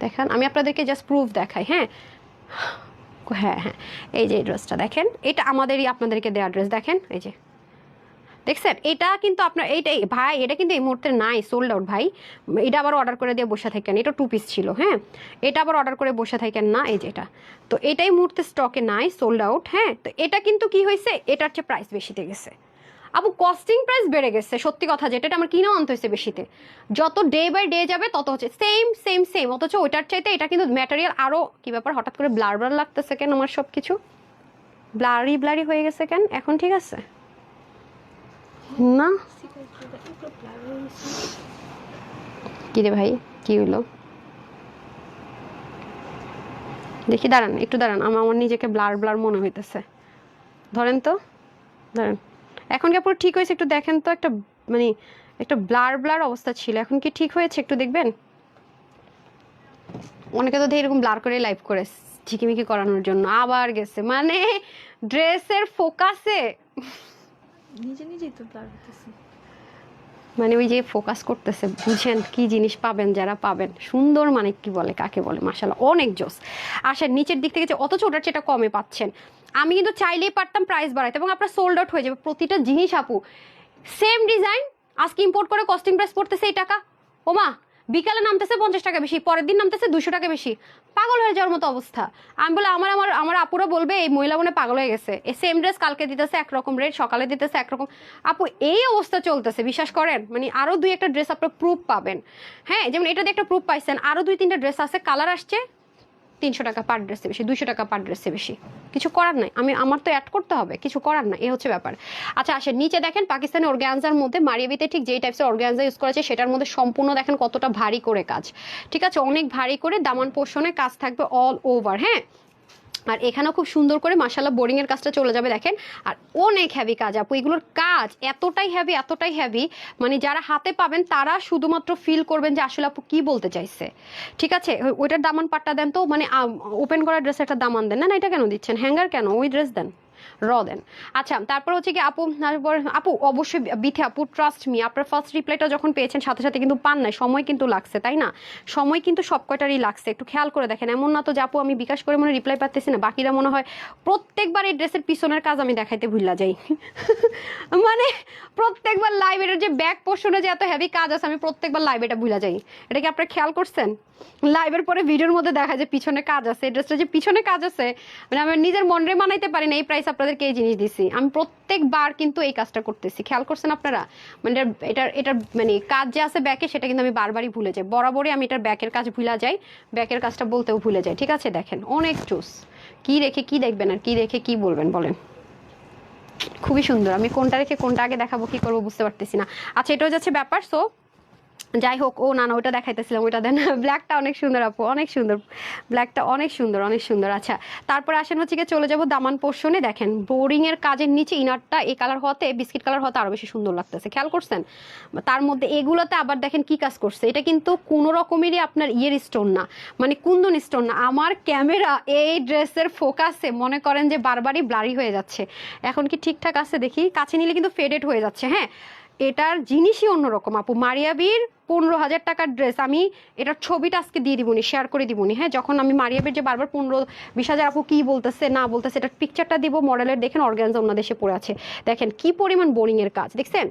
দেখেন, আমি আপনাদেরকে জাস্ট প্রুফ দেখাই। হ্যাঁ হ্যাঁ হ্যাঁ, এই যে ড্রেসটা দেখেন, এটা আমাদেরই আপনাদেরকে দেওয়া ড্রেস, দেখেন এই যে দেখছেন। এটা কিন্তু আপনার এইটাই ভাই, এটা কিন্তু এই মুহূর্তে নাই, সোল্ড আউট ভাই। এটা আবার অর্ডার করে দিয়ে বসে থাকেন, এটা 2 পিস ছিল। হ্যাঁ, এটা আবার অর্ডার করে বসে থাকেন না, এই যেটা, তো এটাই মুহূর্তে স্টকে নাই, সোল্ড আউট। হ্যাঁ, তো এটা কিন্তু কি হয়েছে, এটার চেয়ে প্রাইস বেশিতে গেছে আপু, কস্টিং প্রাইস বেড়ে গেছে, সত্যি কথা যেটা, এটা আমার কিনেও আনতে হয়েছে বেশিতে। যত ডে বাই ডে যাবে তত হচ্ছে সেম, অথচ ওইটার চাইতে এটা কিন্তু ম্যাটেরিয়াল আরও কি ব্যাপার, হঠাৎ করে ব্লার লাগতেছে কেন আমার সব কিছু, ব্লারি হয়ে গেছে কেন এখন? ঠিক আছে না, কি রে ভাই, কি হইলো দেখি, দাঁড়ান একটু দাঁড়ান, আমার নিজেকে ব্লার মনে হইতেছে। ধরেন তো, ধরেন, এখন কি পুরো ঠিক হয়েছে? একটু দেখেন তো, একটা মানে একটা ব্লার অবস্থা ছিল, এখন কি ঠিক হয়েছে? একটু দেখবেন। অনেকে তো এরকম ব্লার করে লাইভ করে ঝিকিমিকি করানোর জন্য আবার গেছে, মানে ড্রেসের ফোকাসে নিজেই তো ব্লার হতেছে, মানে ওই যে ফোকাস করতেছে। বুঝেন কি জিনিস পাবেন যারা পাবেন, সুন্দর মানে কি বলে, কাকে বলে, মাশাআল্লাহ অনেক জোস। আসেন নিচের দিক থেকে যে অথচ ওটার চেয়ে কমে পাচ্ছেন। আমি কিন্তু চাইলেই পারতাম প্রাইস বাড়াইতে এবং আপনার সোল্ড আউট হয়ে যাবে প্রতিটা জিনিস আপু। সেম ডিজাইন আজকে ইম্পোর্ট করে কস্টিং প্রাইস পড়তেছে এই টাকা, ওমা বিকালে নামতেছে 50 টাকা বেশি, পরের দিন নামতেছে 200 টাকা বেশি, পাগল হয়ে যাওয়ার মতো অবস্থা। আমি বলে আমার আপুরা বলবে এই মহিলা মনে পাগল হয়ে গেছে, এই সেম ড্রেস কালকে দিতেছে একরকম রেট, সকালে দিতেছে একরকম। আপু এই অবস্থা চলতেছে, বিশ্বাস করেন। মানে আরো 2-1টা ড্রেস আপনার প্রুফ পাবেন। হ্যাঁ, যেমন এটা দিয়ে একটা প্রুফ পাইছেন, আরো 2-3টা ড্রেস আছে, কালার আসছে 300 টাকা পার ড্রেসে বেশি, 200 টাকা পার ড্রেসে বেশি, কিছু করার নাই, আমার তো অ্যাড করতে হবে, কিছু করার নাই, এই হচ্ছে ব্যাপার। আচ্ছা আসেন নিচে দেখেন, পাকিস্তানি অর্গানজার মধ্যে মারিয়াবিতে ঠিক যেই টাইপসের অর্গানজা ইউজ করেছে সেটার মধ্যে সম্পূর্ণ দেখেন কতটা ভারী করে কাজ। ঠিক আছে, অনেক ভারী করে দামান পোর্শনে কাজ থাকবে অল ওভার। হ্যাঁ, আর এখানেও খুব সুন্দর করে মাশাআল্লাহ বোরিং এর কাজটা চলে যাবে দেখেন। আর অনেক হেভি কাজ আপু, এগুলোর কাজ এতটাই হেভি, মানে যারা হাতে পাবেন তারা শুধুমাত্র ফিল করবেন যে আসলে আপু কি বলতে চাইছে। ঠিক আছে, ওইটার দামান পাট্টা দেন তো, মানে ওপেন করা ড্রেস একটা দামান দেন না, এটা কেন দিচ্ছেন, হ্যাঙ্গার কেন, ওই ড্রেস দেন। দেন। আচ্ছা, তারপর হচ্ছে কি আপু, তারপর আপু অবশ্যই বিথে আপু, ট্রাস্ট মি, আপনার ফার্স্ট রিপ্লাইটা যখন পেয়েছেন সাথে সাথে কিন্তু পান নাই, সময় কিন্তু লাগছে, তাই না? সময় কিন্তু সব কয়টারই লাগছে, একটু খেয়াল করে দেখেন। এমন না তো যে আপু আমি বিকাশ করে মনে রিপ্লাই পাচ্তেছি না, বাকিরা মনে হয় প্রত্যেকবার এই ড্রেসের পিছনের কাজ আমি দেখাইতে ভুলা যাই। মানে প্রত্যেকবার লাইভ এটার যে ব্যাক পোর্শনে যে এত হেভি কাজ আছে, আমি প্রত্যেকবার লাইভ এটা ভুলা যাই। এটা কি আপনারা খেয়াল করছেন? লাইভের পরে ভিডিওর মধ্যে দেখা যায় পিছনে কাজ আছে, এই ড্রেসটা যে পিছনে কাজ আছে, মানে আমি নিজের মনরে মানাইতে পারি না, এই প্রাইস আপনাদেরকে এই জিনিস দিছি। আমি প্রত্যেকবার কিন্তু এই কাজটা করতেছি, খেয়াল করছেন আপনারা? মানে এটার মানে কাজ যে আছে ব্যাকে, সেটা কিন্তু আমি বারবারই ভুলে যাই, বরাবরই আমি এটার ব্যাকের কাজ ভুলা যাই, ব্যাকের কাজটা বলতেও ভুলে যাই। ঠিক আছে, দেখেন অনেক চুস, কি রেখে কি দেখবেন আর কি রেখে কি বলবেন বলেন? খুবই সুন্দর। আমি কোনটা রেখে কোনটা আগে দেখাবো কি করবো বুঝতে পারতেছি না। আচ্ছা, এটাও যাচ্ছে ব্যাপার। সো যাই হোক, ও না না ওইটা দেখাইতেছিলাম, ওইটা দেন। ব্ল্যাকটা অনেক সুন্দর আপু, অনেক সুন্দর, ব্ল্যাকটা অনেক সুন্দর, অনেক সুন্দর। আচ্ছা, তারপরে আসেন হচ্ছে গিয়ে চলে যাবো দামান পোর্শনে। দেখেন বোরিং এর কাজের নিচে ইনারটা এই কালার হতে, বিস্কিট কালার হতে আরো বেশি সুন্দর লাগতেছে, খেয়াল করছেন? তার মধ্যে এগুলোতে আবার দেখেন কি কাজ করছে, এটা কিন্তু কোনো রকমেরই আপনার ইয়ের স্টোন না, মানে কুন্দন স্টোন না। আমার ক্যামেরা এই ড্রেসের ফোকাসে মনে করেন যে বারবারই ব্লারি হয়ে যাচ্ছে। এখন কি ঠিকঠাক আছে দেখি, কাছে নিলে কিন্তু ফেডেড হয়ে যাচ্ছে। হ্যাঁ, এটার জিনিসই অন্যরকম আপু। মারিয়াবির 15,000 টাকার ড্রেস, আমি এটার ছবিটা আজকে দিয়ে দিবনি, শেয়ার করে দিবনি। হ্যাঁ, যখন আমি মারিয়াবির যে বারবার 15-20 হাজার আপু কি বলতেছে না বলতেছে, এটার পিকচারটা দিব, মডেলের দেখেন, অর্গানজা অন্য দেশে পড়ে আছে, দেখেন কি পরিমাণ বোরিং এর কাজ, দেখছেন?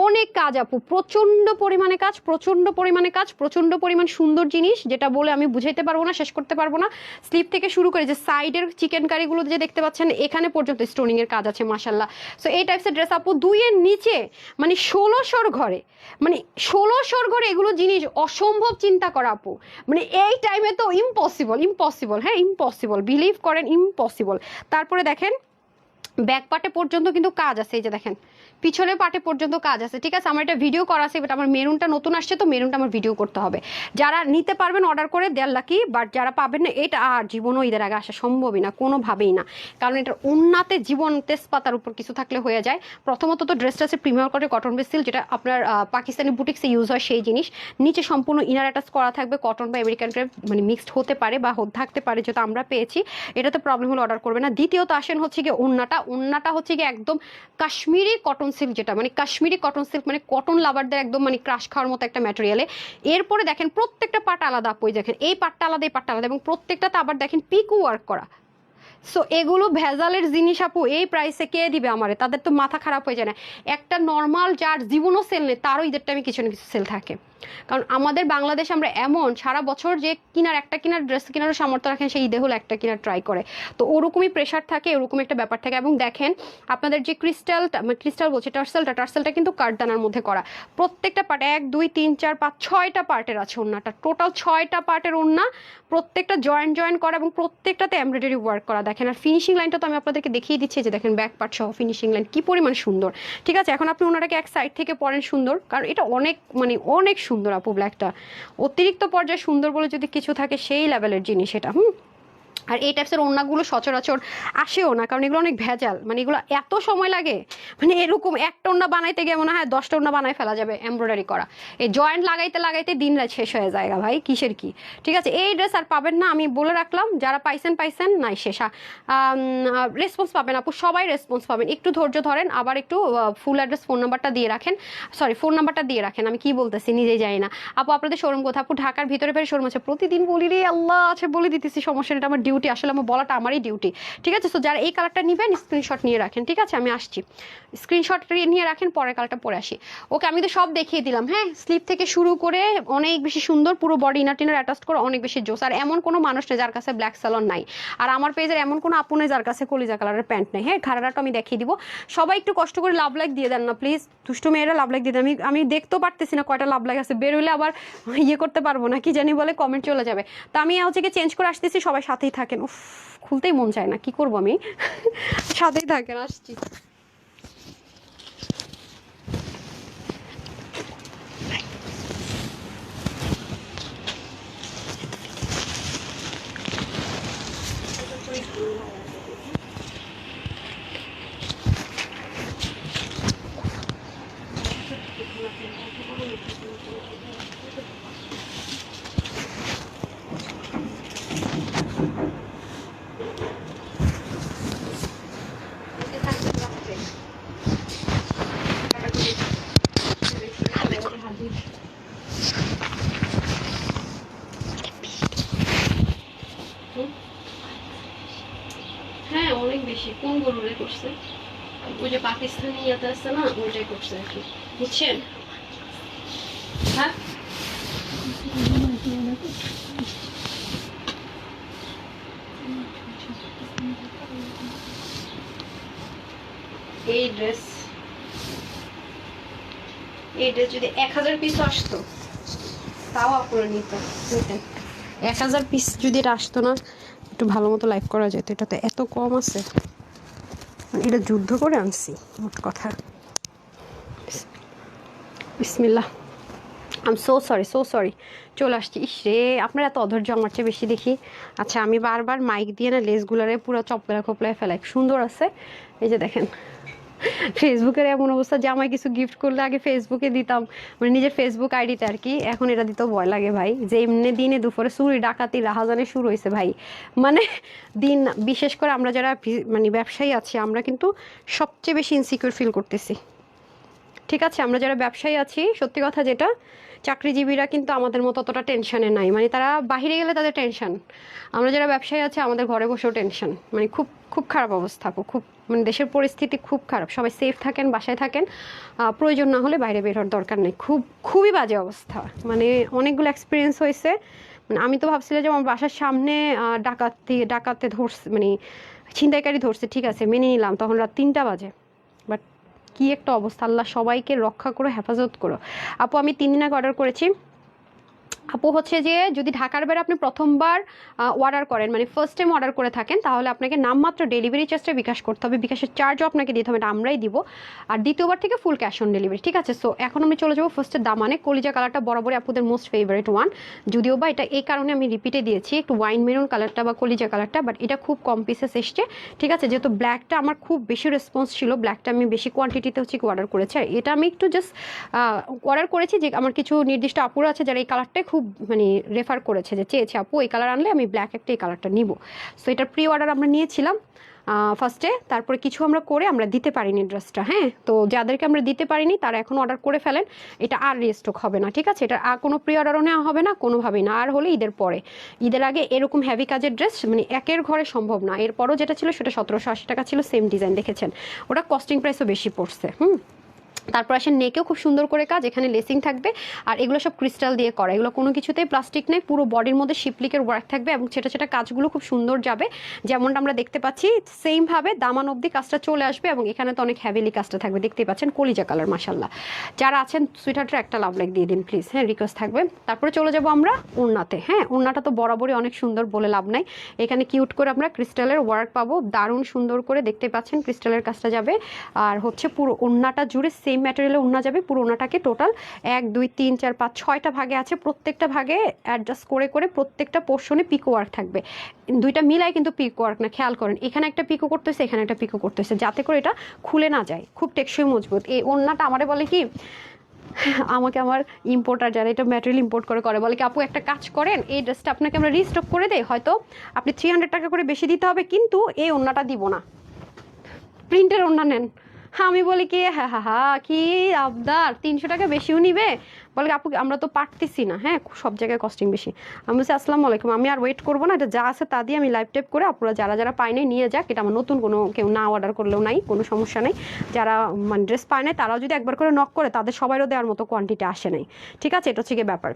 অনেক কাজ আপু, প্রচন্ড পরিমাণে কাজ, প্রচন্ড পরিমাণে কাজ, প্রচন্ড পরিমাণ সুন্দর জিনিস, যেটা বলে আমি বুঝাইতে পারবো না, শেষ করতে পারবো না। স্লিপ থেকে শুরু করে যে সাইডের চিকেন কারিগুলো যে দেখতে পাচ্ছেন, এখানে পর্যন্ত স্টোনিং এর কাজ আছে মাশাল্লাহ। সো এই টাইপসের ড্রেস আপু 2-এর নিচে, মানে 1600 ঘরে, মানে 1600 ঘরে এগুলো জিনিস অসম্ভব চিন্তা করা আপু। মানে এই টাইমে তো ইম্পসিবল, ইম্পসিবল, হ্যাঁ ইম্পসিবল, বিলিভ করেন ইম্পসিবল। তারপরে দেখেন ব্যাক পার্টে পর্যন্ত কিন্তু কাজ আছে, এই যে দেখেন পিছনের পার্টে পর্যন্ত কাজ আছে। ঠিক আছে, আমার এটা ভিডিও করা আছে, বাট আমার মেরুনটা নতুন আসছে, তো মেরুনটা আমার ভিডিও করতে হবে। যারা নিতে পারবেন অর্ডার করে দেড় লাখি, বাট যারা পাবেন না, এটা আর জীবনও ঈদের আগে আসা সম্ভবই না, কোনোভাবেই না। কারণ এটার উন্নাতে জীবন তেজপাতার উপর কিছু থাকলে হয়ে যায়। প্রথমত তো ড্রেসটা আছে প্রিমিয়ার কটে কটন বেস সিল্ক, যেটা আপনার পাকিস্তানি বুটিক্সে ইউজ হয় সেই জিনিস। নিচে সম্পূর্ণ ইনার অ্যাটাচ করা থাকবে, কটন বা আমেরিকান ক্রেপ, মানে মিক্সড হতে পারে বা থাকতে পারে, যেটা আমরা পেয়েছি। এটাতে প্রবলেম হলে অর্ডার করবে না। দ্বিতীয়ত আসেন হচ্ছে গিয়ে উন্নাটা হচ্ছে গিয়ে একদম কাশ্মীরি কটন সিল্ক, যেটা মানে কাশ্মীরি কটন সিল্ক, মানে কটন লাভারদের একদম মানে ক্রাশ খাওয়ার মতো একটা ম্যাটেরিয়ালে। এরপরে দেখেন প্রত্যেকটা পার্ট আলাদা আপু, দেখেন এই পার্টটা আলাদা, এই পার্টটা আলাদা, এবং প্রত্যেকটাতে আবার দেখেন পিকো ওয়ার্ক করা। সো এগুলো ভেজালের জিনিস আপু, এই প্রাইসে কে দিবে আমারে? তাদের তো মাথা খারাপ হয়ে যায় না। একটা নর্মাল যার জীবনও সেল নেই, তারও ঈদের টাইমে কিছু না কিছু সেল থাকে। কারণ আমাদের বাংলাদেশে আমরা এমন সারা বছর যে একটা কিনার ড্রেস কেনারও সামর্থ্য রাখেন, সেই ঈদে হলো একটা কিনার ট্রাই করে। তো ওরকমই প্রেশার থাকে, ওরকম একটা ব্যাপার থাকে। এবং দেখেন আপনাদের যে ক্রিস্টাল বলছে, টার্সেলটা কিন্তু কাঠদানার মধ্যে করা। প্রত্যেকটা পার্ট 1 2 3 4 5 6টা পার্টের আছে ওড়নাটা, টোটাল 6টা পার্টের ওড়না, প্রত্যেকটা জয়েন্ট করা, এবং প্রত্যেকটাতে এমব্রয়ডারি ওয়ার্ক করা। দেখেন আর ফিনিশিং লাইনটা তো আমি আপনাদেরকে দেখিয়ে দিচ্ছি, যে দেখেন ব্যাক পার্ট সহ ফিনিশিং লাইন কি পরিমাণ সুন্দর। ঠিক আছে, এখন আপনি ওনাটাকে এক সাইড থেকে পরেন সুন্দর, কারণ এটা অনেক মানে অনেক সুন্দর আপু। ব্ল্যাকটা অতিরিক্ত পর্যায়ে সুন্দর বলে যদি কিছু থাকে, সেই লেভেলের জিনিস এটা। আর এই টাইপসের ওড়নাগুলো সচরাচর আসেও না, কারণ এগুলো অনেক ভেজাল, মানে এগুলো এত সময় লাগে, মানে এরকম একটা ওড়না বানাইতে গিয়ে মনে হয় 10টা ওড়না বানাই ফেলা যাবে এমব্রয়ডারি করা। এই জয়েন্ট লাগাইতে দিন রাত শেষ হয়ে যায় ভাই, কিসের কি। ঠিক আছে, এই ড্রেস আর পাবেন না, আমি বলে রাখলাম। যারা পাইছেন নাই শেষা রেসপন্স পাবেন আপু, সবাই রেসপন্স পাবেন। একটু ধৈর্য ধরেন, আবার একটু ফুল অ্যাড্রেস ফোন নাম্বারটা দিয়ে রাখেন, ফোন নাম্বারটা দিয়ে রাখেন। আমি কি বলতেছি নিজেই জানি না। আপু আপনাদের শোরুম কোথায়? আপু ঢাকার ভিতরে ফেরে শোরুম আছে, প্রতিদিন বলি রে আল্লাহ, আছে বলে দিতেছি, সমস্যা এটা আমার ডিউটি, আসলে আমার বলাটা আমারই ডিউটি। ঠিক আছে, তো যারা এই কালারটা নেবেন স্ক্রিনশট নিয়ে রাখেন। ঠিক আছে, আমি আসছি, স্ক্রিনশট নিয়ে রাখেন, পরের কালারটা পরে আসি। ওকে, আমি তো সব দেখিয়ে দিলাম। হ্যাঁ, স্লিপ থেকে শুরু করে অনেক বেশি সুন্দর, পুরো বডি ইনার টিনার অ্যাটাচ করে অনেক বেশি জোস। আর এমন কোনো মানুষ নেই যার কাছে ব্ল্যাক স্যালন নাই, আর আমার পেজের এমন কোনো আপু নেই যার কাছে কলিজা কালারের প্যান্ট নেই। হ্যাঁ, ঘাড়াটা আমি দেখিয়ে দিব। সবাই একটু কষ্ট করে লাভ লাইক দিয়ে দেন না প্লিজ, দুষ্টু মেয়েরা লাভ লাইক দিয়ে দেন। আমি দেখতেও পারতেছি না কয়টা লাভ লাইক আছে, বেরোলে আবার ইয়ে করতে পারবো না, কি জানি বলে কমেন্ট চলে যাবে। তো আমি হচ্ছে কি চেঞ্জ করে আসতেছি, সবাই সাথেই থাকেন। উফ, খুলতেই মন চায় না, কি করবো আমি। সাথেই থাকেন, আসছি। হ্যাঁ অনেক বেশি। কোন গরুরে করছে? ওই যে পাকিস্তানি ইয়াতে আছে না, ওইটাই করছে আর কি, বুঝছেন? হ্যাঁ এই ড্রেস যদি 1000 পিস আসতো তাও আপুরা নিত। 1000 পিস যদি এটা আসতো না, একটু ভালো মতো লাইভ করা যেত। এটা তো এত কম আছে, মানে এটা যুদ্ধ করে আনছি মোট কথা। বিসমিল্লাহ, আই এম সো সরি চলে আসছি। ইস রে, আপনার এত অধৈর্য আমার চেয়ে বেশি দেখি। আচ্ছা আমি বারবার মাইক দিয়ে না লেসগুলারে পুরো চপলা খোপলায় ফেলাই। সুন্দর আছে, এই যে দেখেন। ফেসবুকের এমন অবস্থা, জামাই কিছু গিফট করলে আগে ফেসবুকে দিতাম, মানে নিজের ফেসবুক আইডিতে আর কি। এখন এটা দিতেও ভয় লাগে ভাই, যে এমনি দিনে দুপুরে চুরি ডাকাতি রাহাজানি শুরু হয়েছে ভাই। মানে দিন, বিশেষ করে আমরা যারা মানে ব্যবসায়ী আছি, আমরা কিন্তু সবচেয়ে বেশি ইনসিকিউর ফিল করতেছি। ঠিক আছে, আমরা যারা ব্যবসায়ী আছি, সত্যি কথা যেটা, চাকরিজীবীরা কিন্তু আমাদের মতো অতটা টেনশনে নাই, মানে তারা বাইরে গেলে তাদের টেনশন। আমরা যারা ব্যবসায়ী আছি, আমাদের ঘরে বসেও টেনশন, মানে খুব খুব খারাপ অবস্থা, খুব মানে দেশের পরিস্থিতি খুব খারাপ। সবাই সেফ থাকেন, বাসায় থাকেন, প্রয়োজন না হলে বাইরে বের হওয়ার দরকার নেই। খুবই বাজে অবস্থা, মানে অনেকগুলো এক্সপিরিয়েন্স হয়েছে। মানে আমি তো ভাবছিলাম যে আমার বাসার সামনে ডাকাতে ধরছে, মানে ছিনতাইকারী ধরছে, ঠিক আছে মেনে নিলাম, তখন রাত 3টা বাজে। বাট কি একটা অবস্থা, আল্লাহ সবাইকে রক্ষা করো, হেফাজত করো। আপু আমি 3 দিন আগে অর্ডার করেছি। আপু হচ্ছে যে যদি ঢাকার বাইরে আপনি প্রথমবার অর্ডার করেন, মানে ফার্স্ট টাইম অর্ডার করে থাকেন, তাহলে আপনাকে নামমাত্র ডেলিভারি চার্জটা বিকাশ করতে হবে। বিকাশের চার্জও আপনাকে দিতে হবে, এটা আমরাই দিব। আর দ্বিতীয়বার থেকে ফুল ক্যাশ অন ডেলিভারি, ঠিক আছে? সো এখন আমি চলে যাবো ফার্স্টে দামানে। কলিজা কালারটা বরাবরই আপুদের মোস্ট ফেভারিট ওয়ান, যদিও বা এটা এই কারণে আমি রিপিটে দিয়েছি, একটু ওয়াইন মেরুন কালারটা বা কলিজা কালারটা, বাট এটা খুব কম পিসেস এসছে, ঠিক আছে? যেহেতু ব্ল্যাকটা আমার খুব বেশি রেসপন্স ছিল, ব্ল্যাকটা আমি বেশি কোয়ান্টিটিতে হচ্ছে কি অর্ডার করেছি। আর এটা আমি একটু জাস্ট অর্ডার করেছি যে আমার কিছু নির্দিষ্ট আপুরা আছে যারা এই কালারটাই খুব মানে রেফার করেছে, যে চেয়েছে আপু এই কালার আনলে আমি ব্ল্যাক একটা এই কালারটা নিব। সো এটার প্রি অর্ডার আমরা নিয়েছিলাম ফার্স্টে, তারপরে কিছু আমরা করে আমরা দিতে পারিনি ড্রেসটা। হ্যাঁ, তো যাদেরকে আমরা দিতে পারিনি তারা এখন অর্ডার করে ফেলেন, এটা আর রিস্টক হবে না, ঠিক আছে? এটা আর কোনো প্রি অর্ডারও নেওয়া হবে না, কোনোভাবেই না। আর হলে ঈদের পরে, ঈদের আগে এরকম হেভি কাজের ড্রেস মানে একের ঘরে সম্ভব না। এরপরও যেটা ছিল সেটা 1780 টাকা ছিল, সেম ডিজাইন দেখেছেন, ওটা কস্টিং প্রাইসও বেশি পড়ছে। তারপর আসেন নেকেও খুব সুন্দর করে কাজ, এখানে লেসিং থাকবে, আর এগুলো সব ক্রিস্টাল দিয়ে করা, এগুলো কোনো কিছুতেই প্লাস্টিক নেই, পুরো বডির মধ্যে শিপলিকের ওয়ার্ক থাকবে, এবং সেটা কাজগুলো খুব সুন্দর যাবে, যেমনটা আমরা দেখতে পাচ্ছি সেমভাবে দামান অবধি কাজটা চলে আসবে। এবং এখানে তো অনেক হ্যাভিলি কাজটা থাকবে, দেখতেই পাচ্ছেন কলিজা কালার, মাশাল্লাহ। যারা আছেন সুইটহার্টের একটা লাভ লাইক দিয়ে দিন প্লিজ, হ্যাঁ রিকোয়েস্ট থাকবে। তারপরে চলে যাব আমরা ওড়নাতে। হ্যাঁ, ওড়নাটা তো বরাবরই অনেক সুন্দর, বলে লাভ নাই। এখানে কিউট করে আমরা ক্রিস্টালের ওয়ার্ক পাবো, দারুণ সুন্দর করে দেখতে পাচ্ছেন ক্রিস্টালের কাজটা যাবে। আর হচ্ছে পুরো ওড়নাটা জুড়ে সেম ম্যাটেরিয়ালে ওড়না যাবে। পুরো ওড়নাটাকে টোটাল 1 2 3 4 5 6টা ভাগে আছে, প্রত্যেকটা ভাগে অ্যাডজাস্ট করে করে প্রত্যেকটা পোর্শনে পিকো ওয়ার্ক থাকবে। দুইটা মিলাই কিন্তু পিকো ওয়ার্ক না, খেয়াল করেন, এখানে একটা পিকো করতেছে, এখানে একটা পিকো করতেছে, যাতে করে এটা খুলে না যায়, খুব টেকসই মজবুত। এই ওড়নাটা আমারে বলে কি, আমাকে আমার ইম্পোর্টার যারা এটা ম্যাটেরিয়াল ইম্পোর্ট করে বলে কি আপু একটা কাজ করেন, এই ড্রেসটা আপনাকে আমরা রিস্টক করে দেই, হয়তো আপনি 300 টাকা করে বেশি দিতে হবে, কিন্তু এই ওড়নাটা দিব না, প্রিন্টের ওড়না নেন। হ্যাঁ, আমি বলি কি হ্যাঁ কি আবদার, 300 টাকা বেশিও নিবে, বলে আপু আমরা তো পারতেছি না। হ্যাঁ, সব জায়গায় কস্টিং বেশি। আমি বলছি আসসালামু আলাইকুম, আমি আর ওয়েট করবো না, এটা যা আছে তা দিয়ে আমি লাইভ টাইপ করে আপুরা যারা পায় নাই নিয়ে যাক, এটা আমার নতুন কোনো কেউ না অর্ডার করলেও নাই, কোনো সমস্যা নেই। যারা মানে ড্রেস পায় নাই তারাও যদি একবার করে নক করে, তাদের সবাইরও দেওয়ার মতো কোয়ান্টিটি আসে নাই, ঠিক আছে? এটা হচ্ছে গিয়ে ব্যাপার।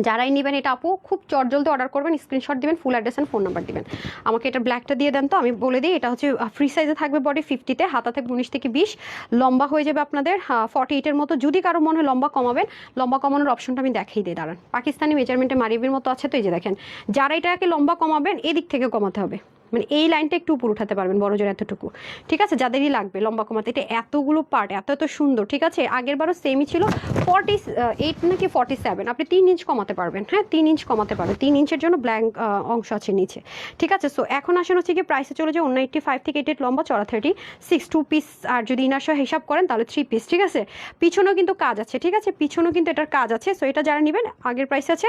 যারাই নেবেন এটা আপু খুব চটজলদি অর্ডার করবেন, স্ক্রিনশট দিবেন, full address and phone number দিবেন। আমাকে এটা ব্ল্যাকটা দিয়ে দেন তো, আমি বলে দিই এটা হচ্ছে ফ্রি সাইজে থাকবে, বডি 50-তে, হাতা থাকবে 19 থেকে 20, লম্বা হয়ে যাবে আপনাদের 48-এর মতো। যদি কারো মনে হয় লম্বা কমাবেন, লম্বা কমানোর অপশনটা আমি দেখিয়ে দিই, দাঁড়ান। পাকিস্তানি মেজারমেন্টে মারিবির মতো আছে তো, এই যে দেখেন, যারা এটাকে লম্বা কমাবেন এদিক থেকে কমাতে হবে, মানে এই লাইনটা একটু উপর উঠাতে পারবেন, বড় জোর এতটুকু, ঠিক আছে? যাদেরই লাগবে লম্বা কমাতে, এটা এতগুলো পার্ট এত সুন্দর, ঠিক আছে? আগের বারও সেমই ছিল, 48 নাকি 47, আপনি 3 ইঞ্চ কমাতে পারবেন। হ্যাঁ, 3 ইঞ্চ কমাতে পারবেন, 3 ইঞ্চের জন্য ব্ল্যাঙ্ক অংশ আছে নিচে, ঠিক আছে? সো এখন আসেন হচ্ছে কি প্রাইসে চলে যায় 185 থেকে 88 লম্বা, চড়া 36, 2 পিস, আর যদি ইনার সহ হিসাব করেন তাহলে 3 পিস, ঠিক আছে? পিছনেও কিন্তু কাজ আছে, ঠিক আছে? পিছনেও কিন্তু এটার কাজ আছে। সো এটা যারা নেবেন, আগের প্রাইস আছে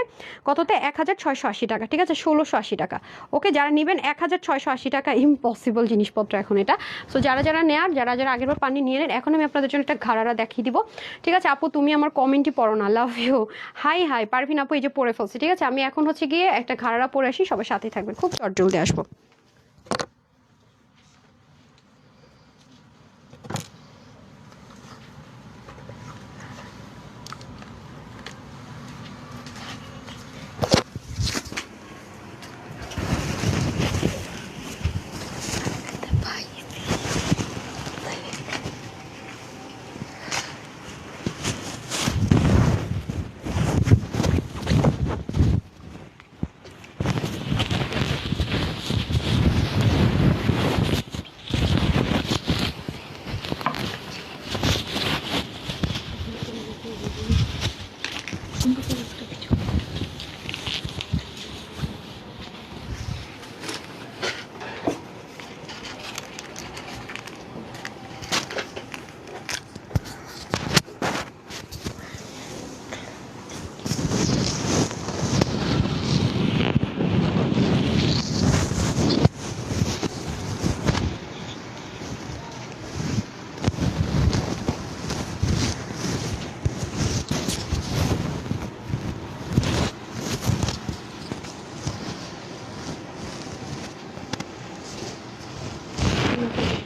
কততে, 1680 টাকা, ঠিক আছে? 1680 টাকা। ওকে, যারা নেবেন 1680 টাকা, ইম্পসিবল জিনিসপত্র এখন এটা। সো যারা নেয়ার, যারা আগেরবার পানি নিয়ে নেন, এখন আমি আপনাদের জন্য একটা ঘাড়ারা দেখিয়ে দিব, ঠিক আছে? আপু তুমি আমার কমেন্টই পড়ো না, লাভ ইউ। হাই পারভিন আপু, এই যে পরে ফেলছি, ঠিক আছে? আমি এখন হচ্ছে গিয়ে একটা ঘাড়ারা পরে আসি, সবার সাথেই থাকবেন, খুব চটজলদি আসবো।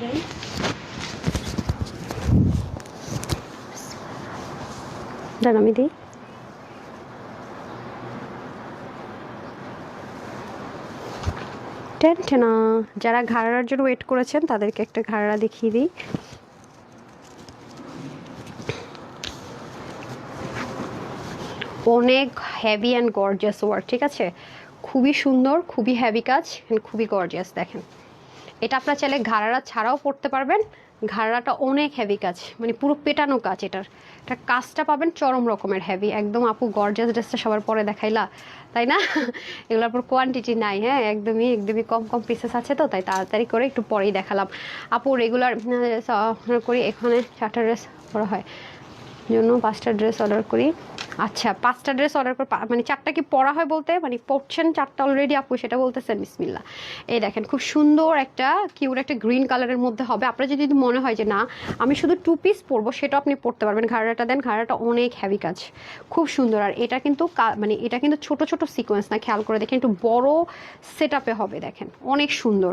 যাই। দাঁড়া আমি দিই। টেনটেনা, যারা ঘাড়ার জন্য ওয়েট করেছেন তাদেরকে একটা ঘাড়া দেখিয়ে দিই। অনেক হেভি অ্যান্ড গর্জিয়াস ওয়ার্ক, ঠিক আছে, খুবই সুন্দর, খুবই হেভি কাজ, খুবই গর্জিয়াস। দেখেন এটা আপনার চাইলে ঘাড়ারা ছাড়াও পরতে পারবেন। ঘাড়াটা অনেক হেভি কাজ, মানে পুরো পেটানো কাজ। এটার কাজটা পাবেন চরম রকমের হেভি একদম। আপু গর্জিয়াস ড্রেসটা সবার পরে দেখাইলা, তাই না? এগুলোর পর কোয়ান্টিটি নাই, হ্যাঁ, একদমই কম কম পিসেস আছে, তো তাই তাড়াতাড়ি করে একটু পরেই দেখালাম। আপু রেগুলার করি, এখানে 4টা ড্রেস করা হয় জন্য 5টা ড্রেস অর্ডার করি। আচ্ছা 5টা ড্রেস অর্ডার করে মানে 4টা কি পরা হয় বলতে, মানে পরছেন 4টা অলরেডি আপু, সেটা বলতেছেন? বিসমিল্লাহ। এই দেখেন খুব সুন্দর একটা কিউট একটা গ্রিন কালারের মধ্যে হবে। আপনার যদি মনে হয় যে না আমি শুধু 2 পিস পরবো, সেটা আপনি পরতে পারবেন। ঘাড়াটা দেন, ঘাড়াটা অনেক হেভি কাজ, খুব সুন্দর। আর এটা কিন্তু মানে এটা কিন্তু ছোট ছোট সিকোয়েন্স না, খেয়াল করে দেখেন, একটু বড় সেট আপে হবে, দেখেন অনেক সুন্দর।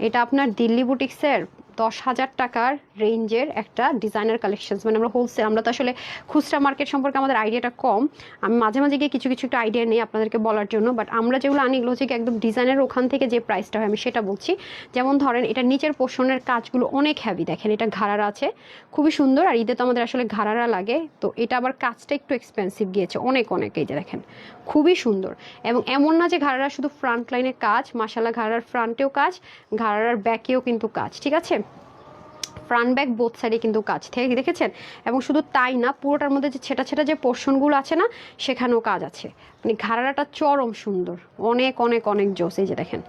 এটা আপনার দিল্লি বুটিক্সের 10,000 টাকার রেঞ্জের একটা ডিজাইনার কালেকশনস। মানে আমরা হোলসেল, আমরা তো আসলে খুচরা মার্কেট সম্পর্কে আমাদের আইডিয়াটা কম। আমি মাঝে মাঝে গিয়ে কিছু কিছু একটা আইডিয়া নেই আপনাদেরকে বলার জন্য, বাট আমরা যেগুলো আনি এগুলো হচ্ছে একদম ডিজাইনের ওখান থেকে যে প্রাইসটা হয় আমি সেটা বলছি। যেমন ধরেন এটা নিচের পোর্শনের কাজগুলো অনেক হেভি, দেখেন এটা ঘাড়ারা আছে, খুবই সুন্দর। আর ঈদে তো আমাদের আসলে ঘাড়ারা লাগে, তো এটা আবার কাজটা একটু এক্সপেন্সিভ গিয়েছে অনেক, এই যে দেখেন খুবই সুন্দর। এবং এমন না যে ঘাড়ারা শুধু ফ্রন্ট লাইনে কাজ, মাশাআল্লাহ ঘাড়ার ফ্রন্টেও কাজ, ঘাড়ার ব্যাকেও কিন্তু কাজ, ঠিক আছে, ফ্রন্ট ব্যাক বোথ সাইডে কিন্তু কাজ থেকে দেখেছেন। এবং শুধু তাই না, পুরোটার মধ্যে যে ছেটা ছেটা যে পোর্শনগুলো আছে না, সেখানেও কাজ আছে। মানে ঘাড়াটা চরম সুন্দর, অনেক জোস। এই যে দেখেন,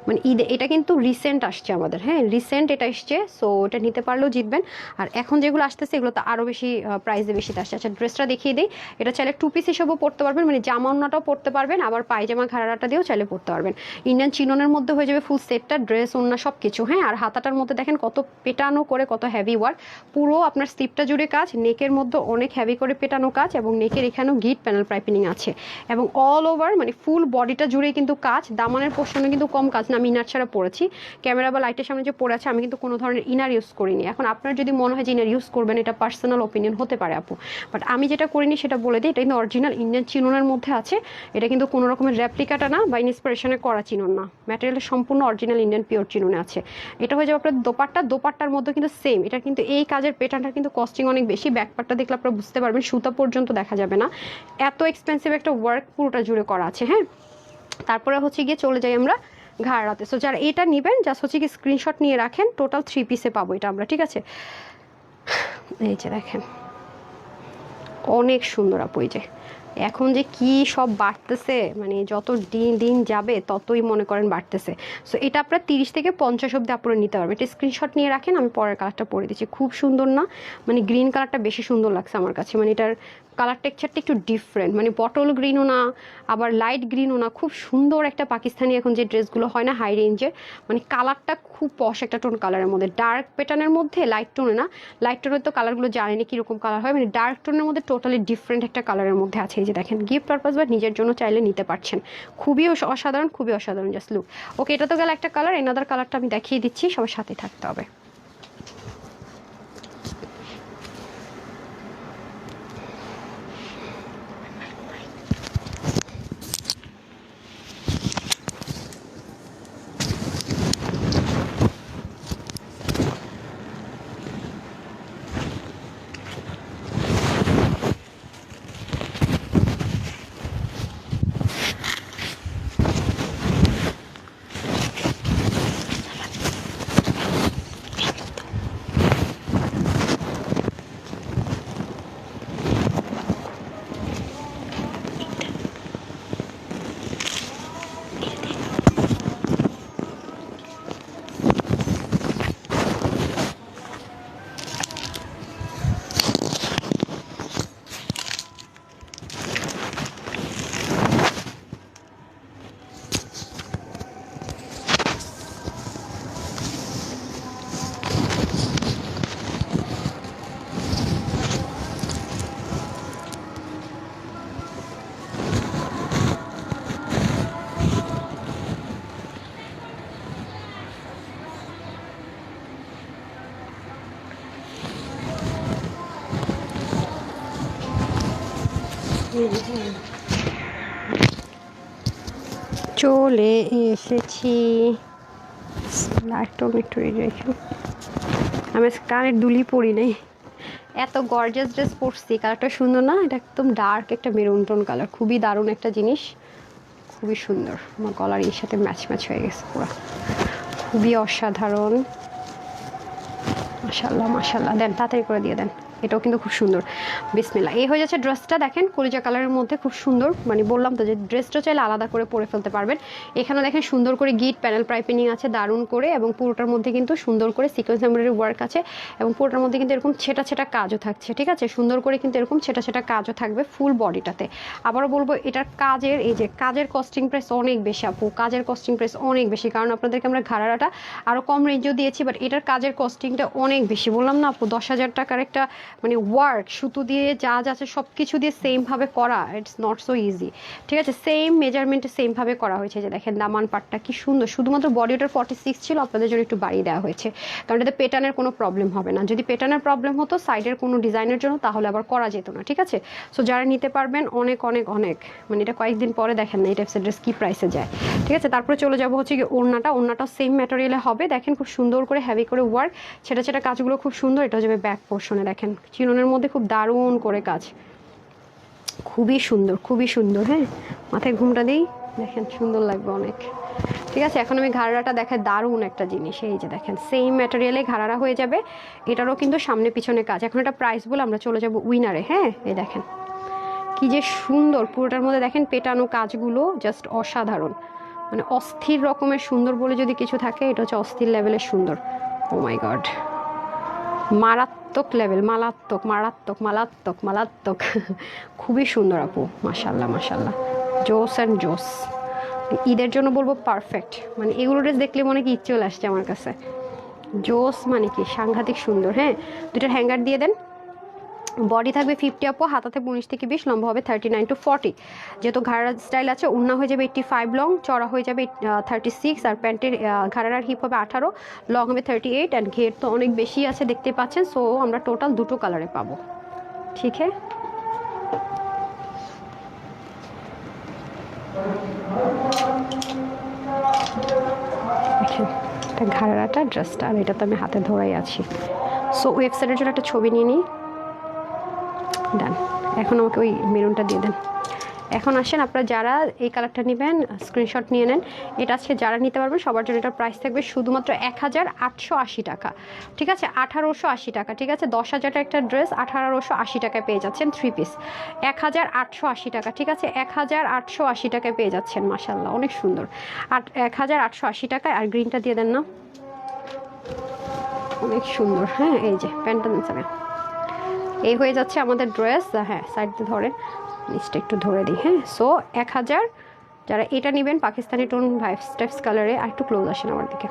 মানে ঈদে এটা কিন্তু রিসেন্ট আসছে আমাদের, হ্যাঁ রিসেন্ট এটা এসছে, সো এটা নিতে পারলেও জিতবেন। আর এখন যেগুলো আসতেছে এগুলো তো আরও বেশি প্রাইসে বেশিতে আসছে। আচ্ছা ড্রেসটা দেখিয়ে দিই। এটা চাইলে 2 পিস হিসেবেও পরতে পারবেন, মানে জামা ওন্নাটাও পরতে পারবেন, আবার পায়জামা ঘাড়াটা দিয়েও চাইলে পরতে পারবেন। ইন্ডিয়ান চিননের মধ্যে হয়ে যাবে ফুল সেটটা, ড্রেস ওন্না সব কিছু, হ্যাঁ। আর হাতাটার মধ্যে দেখেন কত পেটানো করে, কত হেভি ওয়ার্ক, পুরো আপনার স্লিপটা জুড়ে কাজ, নেকের মধ্যে অনেক হেভি করে পেটানো কাজ, এবং নেকের এখানেও গিট প্যানেল পাইপিনিং আছে, এবং অল ওভার মানে ফুল বডিটা জুড়েই কিন্তু কাজ। দামানের পোর্শনে কিন্তু কম কাজ না, আমি ইনার ছাড়া পরেছি, ক্যামেরা বা লাইটের সামনে যে পরে আছে আমি কিন্তু কোনো ধরনের ইনার ইউজ করিনি। এখন আপনার যদি মনে হয় যে ইনার ইউজ করবেন, এটা পার্সোনাল ওপিনিয়ন হতে পারে আপু, বাট আমি যেটা করিনি সেটা বলে দিই। এটা কিন্তু অরিজিনাল ইন্ডিয়ান চিননের মধ্যে আছে, এটা কিন্তু কোনো রকমের রেপ্লিকাটা না বা ইন্সপিরেশনে করা চিনন না, ম্যাটেরিয়াল সম্পূর্ণ অরিজিনাল ইন্ডিয়ান পিওর চিননে আছে। এটা হয়ে যাবে আপনার দোপাট্টার মধ্যে কিন্তু সেম। এটা কিন্তু এই কাজের প্যাটার্নটা কিন্তু কস্টিং অনেক বেশি, ব্যাকপার্টটা দেখলে আপনারা বুঝতে পারবেন, সুতা পর্যন্ত দেখা যাবে না, এত এক্সপেন্সিভ একটা ওয়ার্ক পুরোটা জুড়ে করা আছে, হ্যাঁ। তারপরে হচ্ছে গিয়ে চলে যাই আমরা ঘাড়াতে। সো যারা এটা নেবেন জাস্ট হচ্ছে কি স্ক্রিনশট নিয়ে রাখেন, টোটাল 3 পিসে পাবো এটা আমরা, ঠিক আছে। এই যে দেখেন অনেক সুন্দর আপু। এই যে এখন যে কি সব বাড়তেছে, মানে যত দিন যাবে ততই মনে করেন বাড়তেছে। সো এটা আপনার 30 থেকে 50 অব্দি আপনারা নিতে পারবেন। এটা স্ক্রিনশট নিয়ে রাখেন, আমি পরের কালারটা পরে দিচ্ছি। খুব সুন্দর না, মানে গ্রিন কালারটা বেশি সুন্দর লাগছে আমার কাছে, মানে এটার কালার টেক্সচারটা একটু ডিফারেন্ট, মানে বটল গ্রিনও না আবার লাইট গ্রিনও না, খুব সুন্দর একটা পাকিস্তানি এখন যে ড্রেসগুলো হয় না হাই রেঞ্জের, মানে কালারটা খুব পশ একটা টোন কালারের মধ্যে, ডার্ক প্যাটার্নের মধ্যে লাইট টোনে না, লাইট টোনের তো কালারগুলো জানেনি কীরকম কালার হয়, মানে ডার্ক টোনের মধ্যে টোটালি ডিফারেন্ট একটা কালারের মধ্যে আছে। এই যে দেখেন গিফট পারপাস বা নিজের জন্য চাইলে নিতে পারছেন, খুবই অসাধারণ জাস্ট লুক। ওকে এটা তো গেল একটা কালার, এনাদার কালারটা আমি দেখিয়ে দিচ্ছি, সবার সাথে থাকতে হবে। চলে এসেছি। লাইটটা একটু রেখে, আমি কানের দুলি পরি নাই, এত গর্জাস ড্রেস পরছি। কালারটা সুন্দর না? এটা একদম ডার্ক একটা মেরুন টোন কালার, খুবই দারুণ একটা জিনিস, খুবই সুন্দর। আমার গলার এর সাথে ম্যাচ ম্যাচ হয়ে গেছে পুরো, খুবই অসাধারণ। মাশাল্লাহ মাশাল্লাহ, দেন তাড়াতাড়ি করে দিয়ে দেন। এটাও কিন্তু খুব সুন্দর। বিসমিল্লাহ, এই হয়ে যাচ্ছে ড্রেসটা। দেখেন কলিজা কালারের মধ্যে খুব সুন্দর, মানে বললাম তো যে ড্রেসটা চাইলে আলাদা করে পরে ফেলতে পারবেন। এখানে দেখেন সুন্দর করে গিট প্যানেল পাইপিং আছে দারুণ করে, এবং পুরোটার মধ্যে কিন্তু সুন্দর করে সিকোয়েন্স এমব্রয়ডারি ওয়ার্ক আছে, এবং পুরোটার মধ্যে কিন্তু এরকম ছেটা ছেটা কাজও থাকছে, ঠিক আছে? সুন্দর করে কিন্তু এরকম ছেটা ছেটা কাজও থাকবে ফুল বডিটাতে। আবারও বলবো, এটার কাজের, এই যে কাজের কস্টিং প্রাইস অনেক বেশি আপু, কাজের কস্টিং প্রাইস অনেক বেশি, কারণ আপনাদেরকে আমরা ঘাড়াটা আরও কম রেঞ্জও দিয়েছি, বাট এটার কাজের কস্টিংটা অনেক বেশি। বললাম না আপু, 10,000 টাকার একটা মানে ওয়ার্ক, সুতো দিয়ে যা যা আছে সব কিছু দিয়ে সেমভাবে করা, ইটস নট সো ইজি, ঠিক আছে? সেম মেজারমেন্টে সেমভাবে করা হয়েছে। যে দেখেন দামান পাটটা কি সুন্দর, শুধুমাত্র বডি ওটার 46 ছিল, আপনাদের জন্য একটু বাড়িয়ে দেওয়া হয়েছে, কারণ এটাতে পেটার্নের কোনো প্রবলেম হবে না। যদি পেটার্নের প্রবলেম হতো সাইডের কোনো ডিজাইনের জন্য, তাহলে আবার করা যেত না, ঠিক আছে? সো যারা নিতে পারবেন অনেক অনেক অনেক, মানে এটা কয়েকদিন পরে দেখেন না এই টাইপসের ড্রেস কী প্রাইসে যায়, ঠিক আছে? তারপরে চলে যাবো হচ্ছে কি ওড়নাটাও সেম ম্যাটেরিয়ালে হবে। দেখেন খুব সুন্দর করে হেভি করে ওয়ার্ক, সেটা কাজগুলো খুব সুন্দর। এটা যাবে ব্যাক পোর্শনে, দেখেন চিননের মধ্যে খুব দারুণ করে কাজ, খুবই সুন্দর খুবই সুন্দর। হ্যাঁ, মাথায় ঘুমটা দিই, দেখেন সুন্দর লাগবে অনেক, ঠিক আছে? এখন আমি ঘাড়াটা দেখাই, দারুণ একটা জিনিস। এই যে দেখেন সেম ম্যাটেরিয়ালে ঘাড়ারা হয়ে যাবে, এটারও কিন্তু সামনে পিছনে কাজ। এখন এটা প্রাইস বলে আমরা চলে যাব উইনারে। হ্যাঁ, এই দেখেন কি যে সুন্দর, পুরোটার মধ্যে দেখেন পেটানো কাজগুলো জাস্ট অসাধারণ, মানে অস্থির রকমের সুন্দর বলে যদি কিছু থাকে, এটা হচ্ছে অস্থির লেভেলের সুন্দর। ও মাই গড, মারাত্মক লেভেল, মারাত্মক মারাত্মক মারাত্মক মারাত্মক খুবই সুন্দর আপু, মাশাল্লাহ মাশাল্লাহ, জোস অ্যান্ড জোস। ঈদের জন্য বলবো পারফেক্ট, মানে এগুলো ড্রেস দেখলে মনে কি ইচ্ছে চলে আসছে আমার কাছে। জোস মানে কি সাংঘাতিক সুন্দর। হ্যাঁ, দুটার হ্যাঙ্গার দিয়ে দেন। বডি থাকবে 50 আপু, হাতাতে 19 থেকে 20, লম্বা হবে 39 to 40। যেহেতু ঘাড়া স্টাইল আছে, উন্না হয়ে যাবে 85 লং, চড়া হয়ে যাবে 36, আর প্যান্টের ঘাড়ার হিপ হবে 18, লং হবে 38, অ্যান্ড ঘের তো অনেক বেশি আছে দেখতে পাচ্ছেন। সো আমরা টোটাল দুটো কালারে পাবো, ঠিক আছে? এটা ঘাড়াটা ড্রেসটা, আর এটা তো আমি হাতে ধরাই আছি। সো ওয়েবসাইটের জন্য একটা ছবি নিয়ে নিই, ডান। এখন আমাকে ওই মেরুনটা দিয়ে দেন। এখন আসেন আপনারা যারা এই কালারটা নেবেন স্ক্রিনশট নিয়ে নেন। এটা আজকে যারা নিতে পারবেন সবার জন্য এটার প্রাইস থাকবে শুধুমাত্র 1,880 টাকা, ঠিক আছে? 1,880 টাকা, ঠিক আছে? 10,000 একটা ড্রেস 1,880 টাকায় পেয়ে যাচ্ছেন, 3 পিস 1,880 টাকা, ঠিক আছে? 1,880 টাকায় পেয়ে যাচ্ছেন, মাশাল্লাহ অনেক সুন্দর। 1,880 টাকায়। আর গ্রিনটা দিয়ে দেন না, অনেক সুন্দর। হ্যাঁ, এই যে প্যান্টটা নিচ্ছেন, এই হয়ে যাচ্ছে আমাদের ড্রেস। হ্যাঁ, সাইড দিয়ে ধরে নিচটা একটু ধরে দিই। হ্যাঁ, সো 1,000 যারা এটা নেবেন পাকিস্তানি টোন ভাইভ স্টেপস কালারে, আর একটু ক্লোজ আসেন আমার দিকে,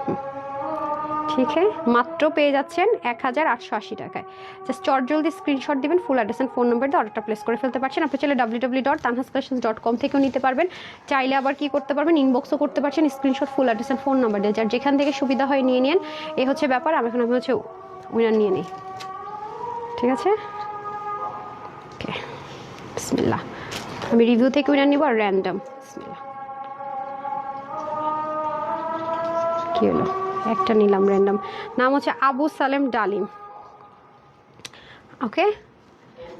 ঠিক আছে? মাত্র পেয়ে যাচ্ছেন 1,880 টাকায়। জাস্ট জলদি স্ক্রিনশট দিবেন, full address and phone number দিয়ে অর্ডারটা প্লেস করে ফেলতে পারছেন। আপনি চাইলে www.tanhascollections.com থেকেও নিতে পারবেন, চাইলে আবার কি করতে পারবেন, ইনবক্সও করতে পারছেন, screenshot full address and phone number দিয়ে, যার যেখান থেকে সুবিধা হয় নিয়ে নিন। এই হচ্ছে ব্যাপার। আমি হচ্ছে উইনার নিয়ে নিই, ঠিক আছে? ওকে, বিসমিল্লাহ। আমি রিভিউ থেকে উইনার নিব আর র্যান্ডম। বিসমিল্লাহ, কি হলো? একটা নিলাম র্যান্ডম, নাম হচ্ছে আবু সালেম ডালিম। ওকে,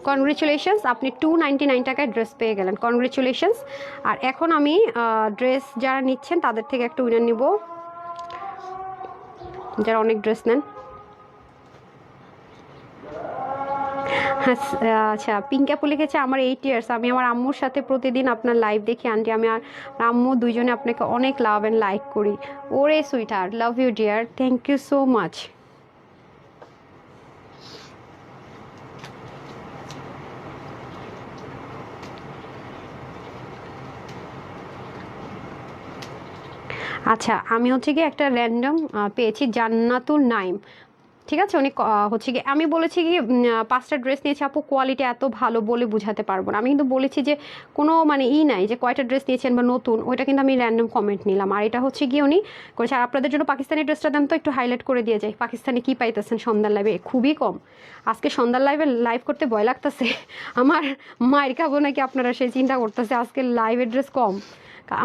কনগ্রেচুলেশনস, আপনি 299 টাকায় ড্রেস পেয়ে গেলেন, কনগ্রেচুলেশনস। আর এখন আমি ড্রেস যারা নিচ্ছেন তাদের থেকে একটা উইনার নিব, যারা অনেক ড্রেস নেন। আচ্ছা, পিঙ্ক আপু লিখেছে আমার 8 ইয়ার্স, আমি আমার আম্মুর সাথে প্রতিদিন আপনার লাইভ দেখি আন্টি, আমি আর আম্মু দুইজনে আপনাকে অনেক লাভ অ্যান্ড লাইক করি। ওরে sweet heart, love you dear, thank you so much. আচ্ছা, আমি হচ্ছে কি একটা র্যান্ডম পেয়েছি, জান্নাতুল নাইম, ঠিক আছে উনি হচ্ছে কি আমি বলেছি কি 5টা ড্রেস নিয়েছি আপু, কোয়ালিটি এত ভালো বলে বুঝাতে পারবো না। আমি কিন্তু বলেছি যে কোনো মানে নাই যে কয়টা ড্রেস নিয়েছেন বা নতুন, ওইটা কিন্তু আমি র্যান্ডম কমেন্ট নিলাম। আর এটা হচ্ছে কি উনি করেছে। আর আপনাদের জন্য পাকিস্তানি ড্রেসটা দেন তো একটু হাইলাইট করে দিয়ে যায়, পাকিস্তানি কি পাইতেছেন সন্ধ্যার লাইভে, খুবই কম। আজকে সন্ধ্যার লাইভে লাইভ করতে ভয় লাগতেছে আমার, মায়ের খাবো নাকি আপনারা সেই চিন্তা করতেছে। আজকে লাইভের ড্রেস কম,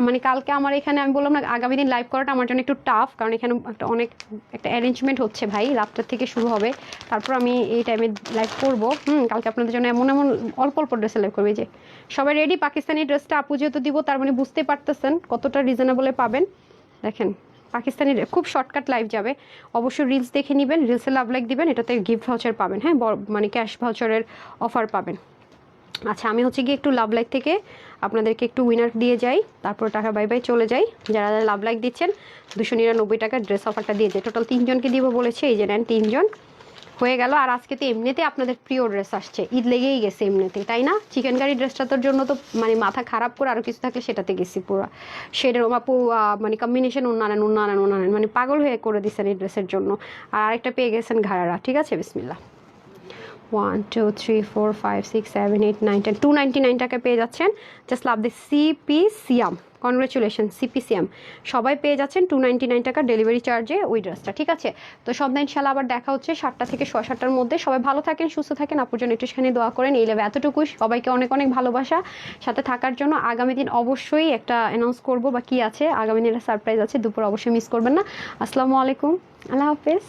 মানে কালকে আমার এখানে আমি বললাম না আগামী দিন লাইভ করাটা আমার জন্য একটু টাফ, কারণ এখানে একটা অ্যারেঞ্জমেন্ট হচ্ছে ভাই, রাতটার থেকে শুরু হবে, তারপর আমি এই টাইমে লাইভ করবো। কালকে আপনাদের জন্য এমন এমন অল্প অল্প ড্রেসে লাইভ করবে। যে সবাই রেডি, পাকিস্তানি ড্রেসটা আপু যেহেতু দিব তার মানে বুঝতে পারতেছেন কতটা রিজনেবলে পাবেন। দেখেন পাকিস্তানি খুব শর্টকাট লাইভ যাবে, অবশ্যই রিলস দেখে নেবেন, রিলসে লাভ লাইক দিবেন, এটাতে গিফট ভাউচার পাবেন, হ্যাঁ মানে ক্যাশ ভাউচারের অফার পাবেন। আচ্ছা আমি হচ্ছে গিয়ে একটু লাভ লাইক থেকে আপনাদেরকে একটু উইনার দিয়ে যাই, তারপর টাকা বাই বাই চলে যাই। যারা যারা লাভ লাইক দিচ্ছেন 299 টাকার ড্রেস অফারটা দিয়ে যায়, টোটাল 3জনকে দিব বলেছে, এই যে নেন 3জন হয়ে গেল। আর আজকে তো এমনিতে আপনাদের প্রিয় ড্রেস আসছে, ঈদ লেগেই গেছে এমনিতে, তাই না? চিকেন কারি ড্রেসটার জন্য তো মানে মাথা খারাপ করে আরও কিছু থাকলে সেটাতে গেছি পুরো শেডের আপু, মানে কম্বিনেশন উন্নয়ন মানে পাগল হয়ে করে দিচ্ছেন এই ড্রেসের জন্য। আর আরেকটা পেয়ে গেছেন ঘাড়ারা, ঠিক আছে বিসমিল্লাহ। 1 2 3 4 5 6 7 8 9 10 299 টাকা পেয়ে যাচ্ছেন। Just love this CP Siam, congratulation CP Siam, সবাই পেয়ে যাচ্ছেন 299 টাকা ডেলিভারি চার্জে ওই ড্রেসটা, ঠিক আছে? তো সন্ধ্যা ইনশাল্লাহ আবার দেখা হচ্ছে 7টা থেকে 7:30টার মধ্যে। সবাই ভালো থাকেন, সুস্থ থাকেন, আপুর জন্য একটুখানি দোয়া করেন। এই লেভে এতটুকুই, সবাইকে অনেক অনেক ভালোবাসা সাথে থাকার জন্য। আগামী দিন অবশ্যই একটা অ্যানাউন্স করবো বা কি আছে, আগামী দিন একটা সারপ্রাইজ আছে, দুপুর অবশ্যই মিস করবেন না। আসসালামু আলাইকুম, আল্লাহ হাফেজ।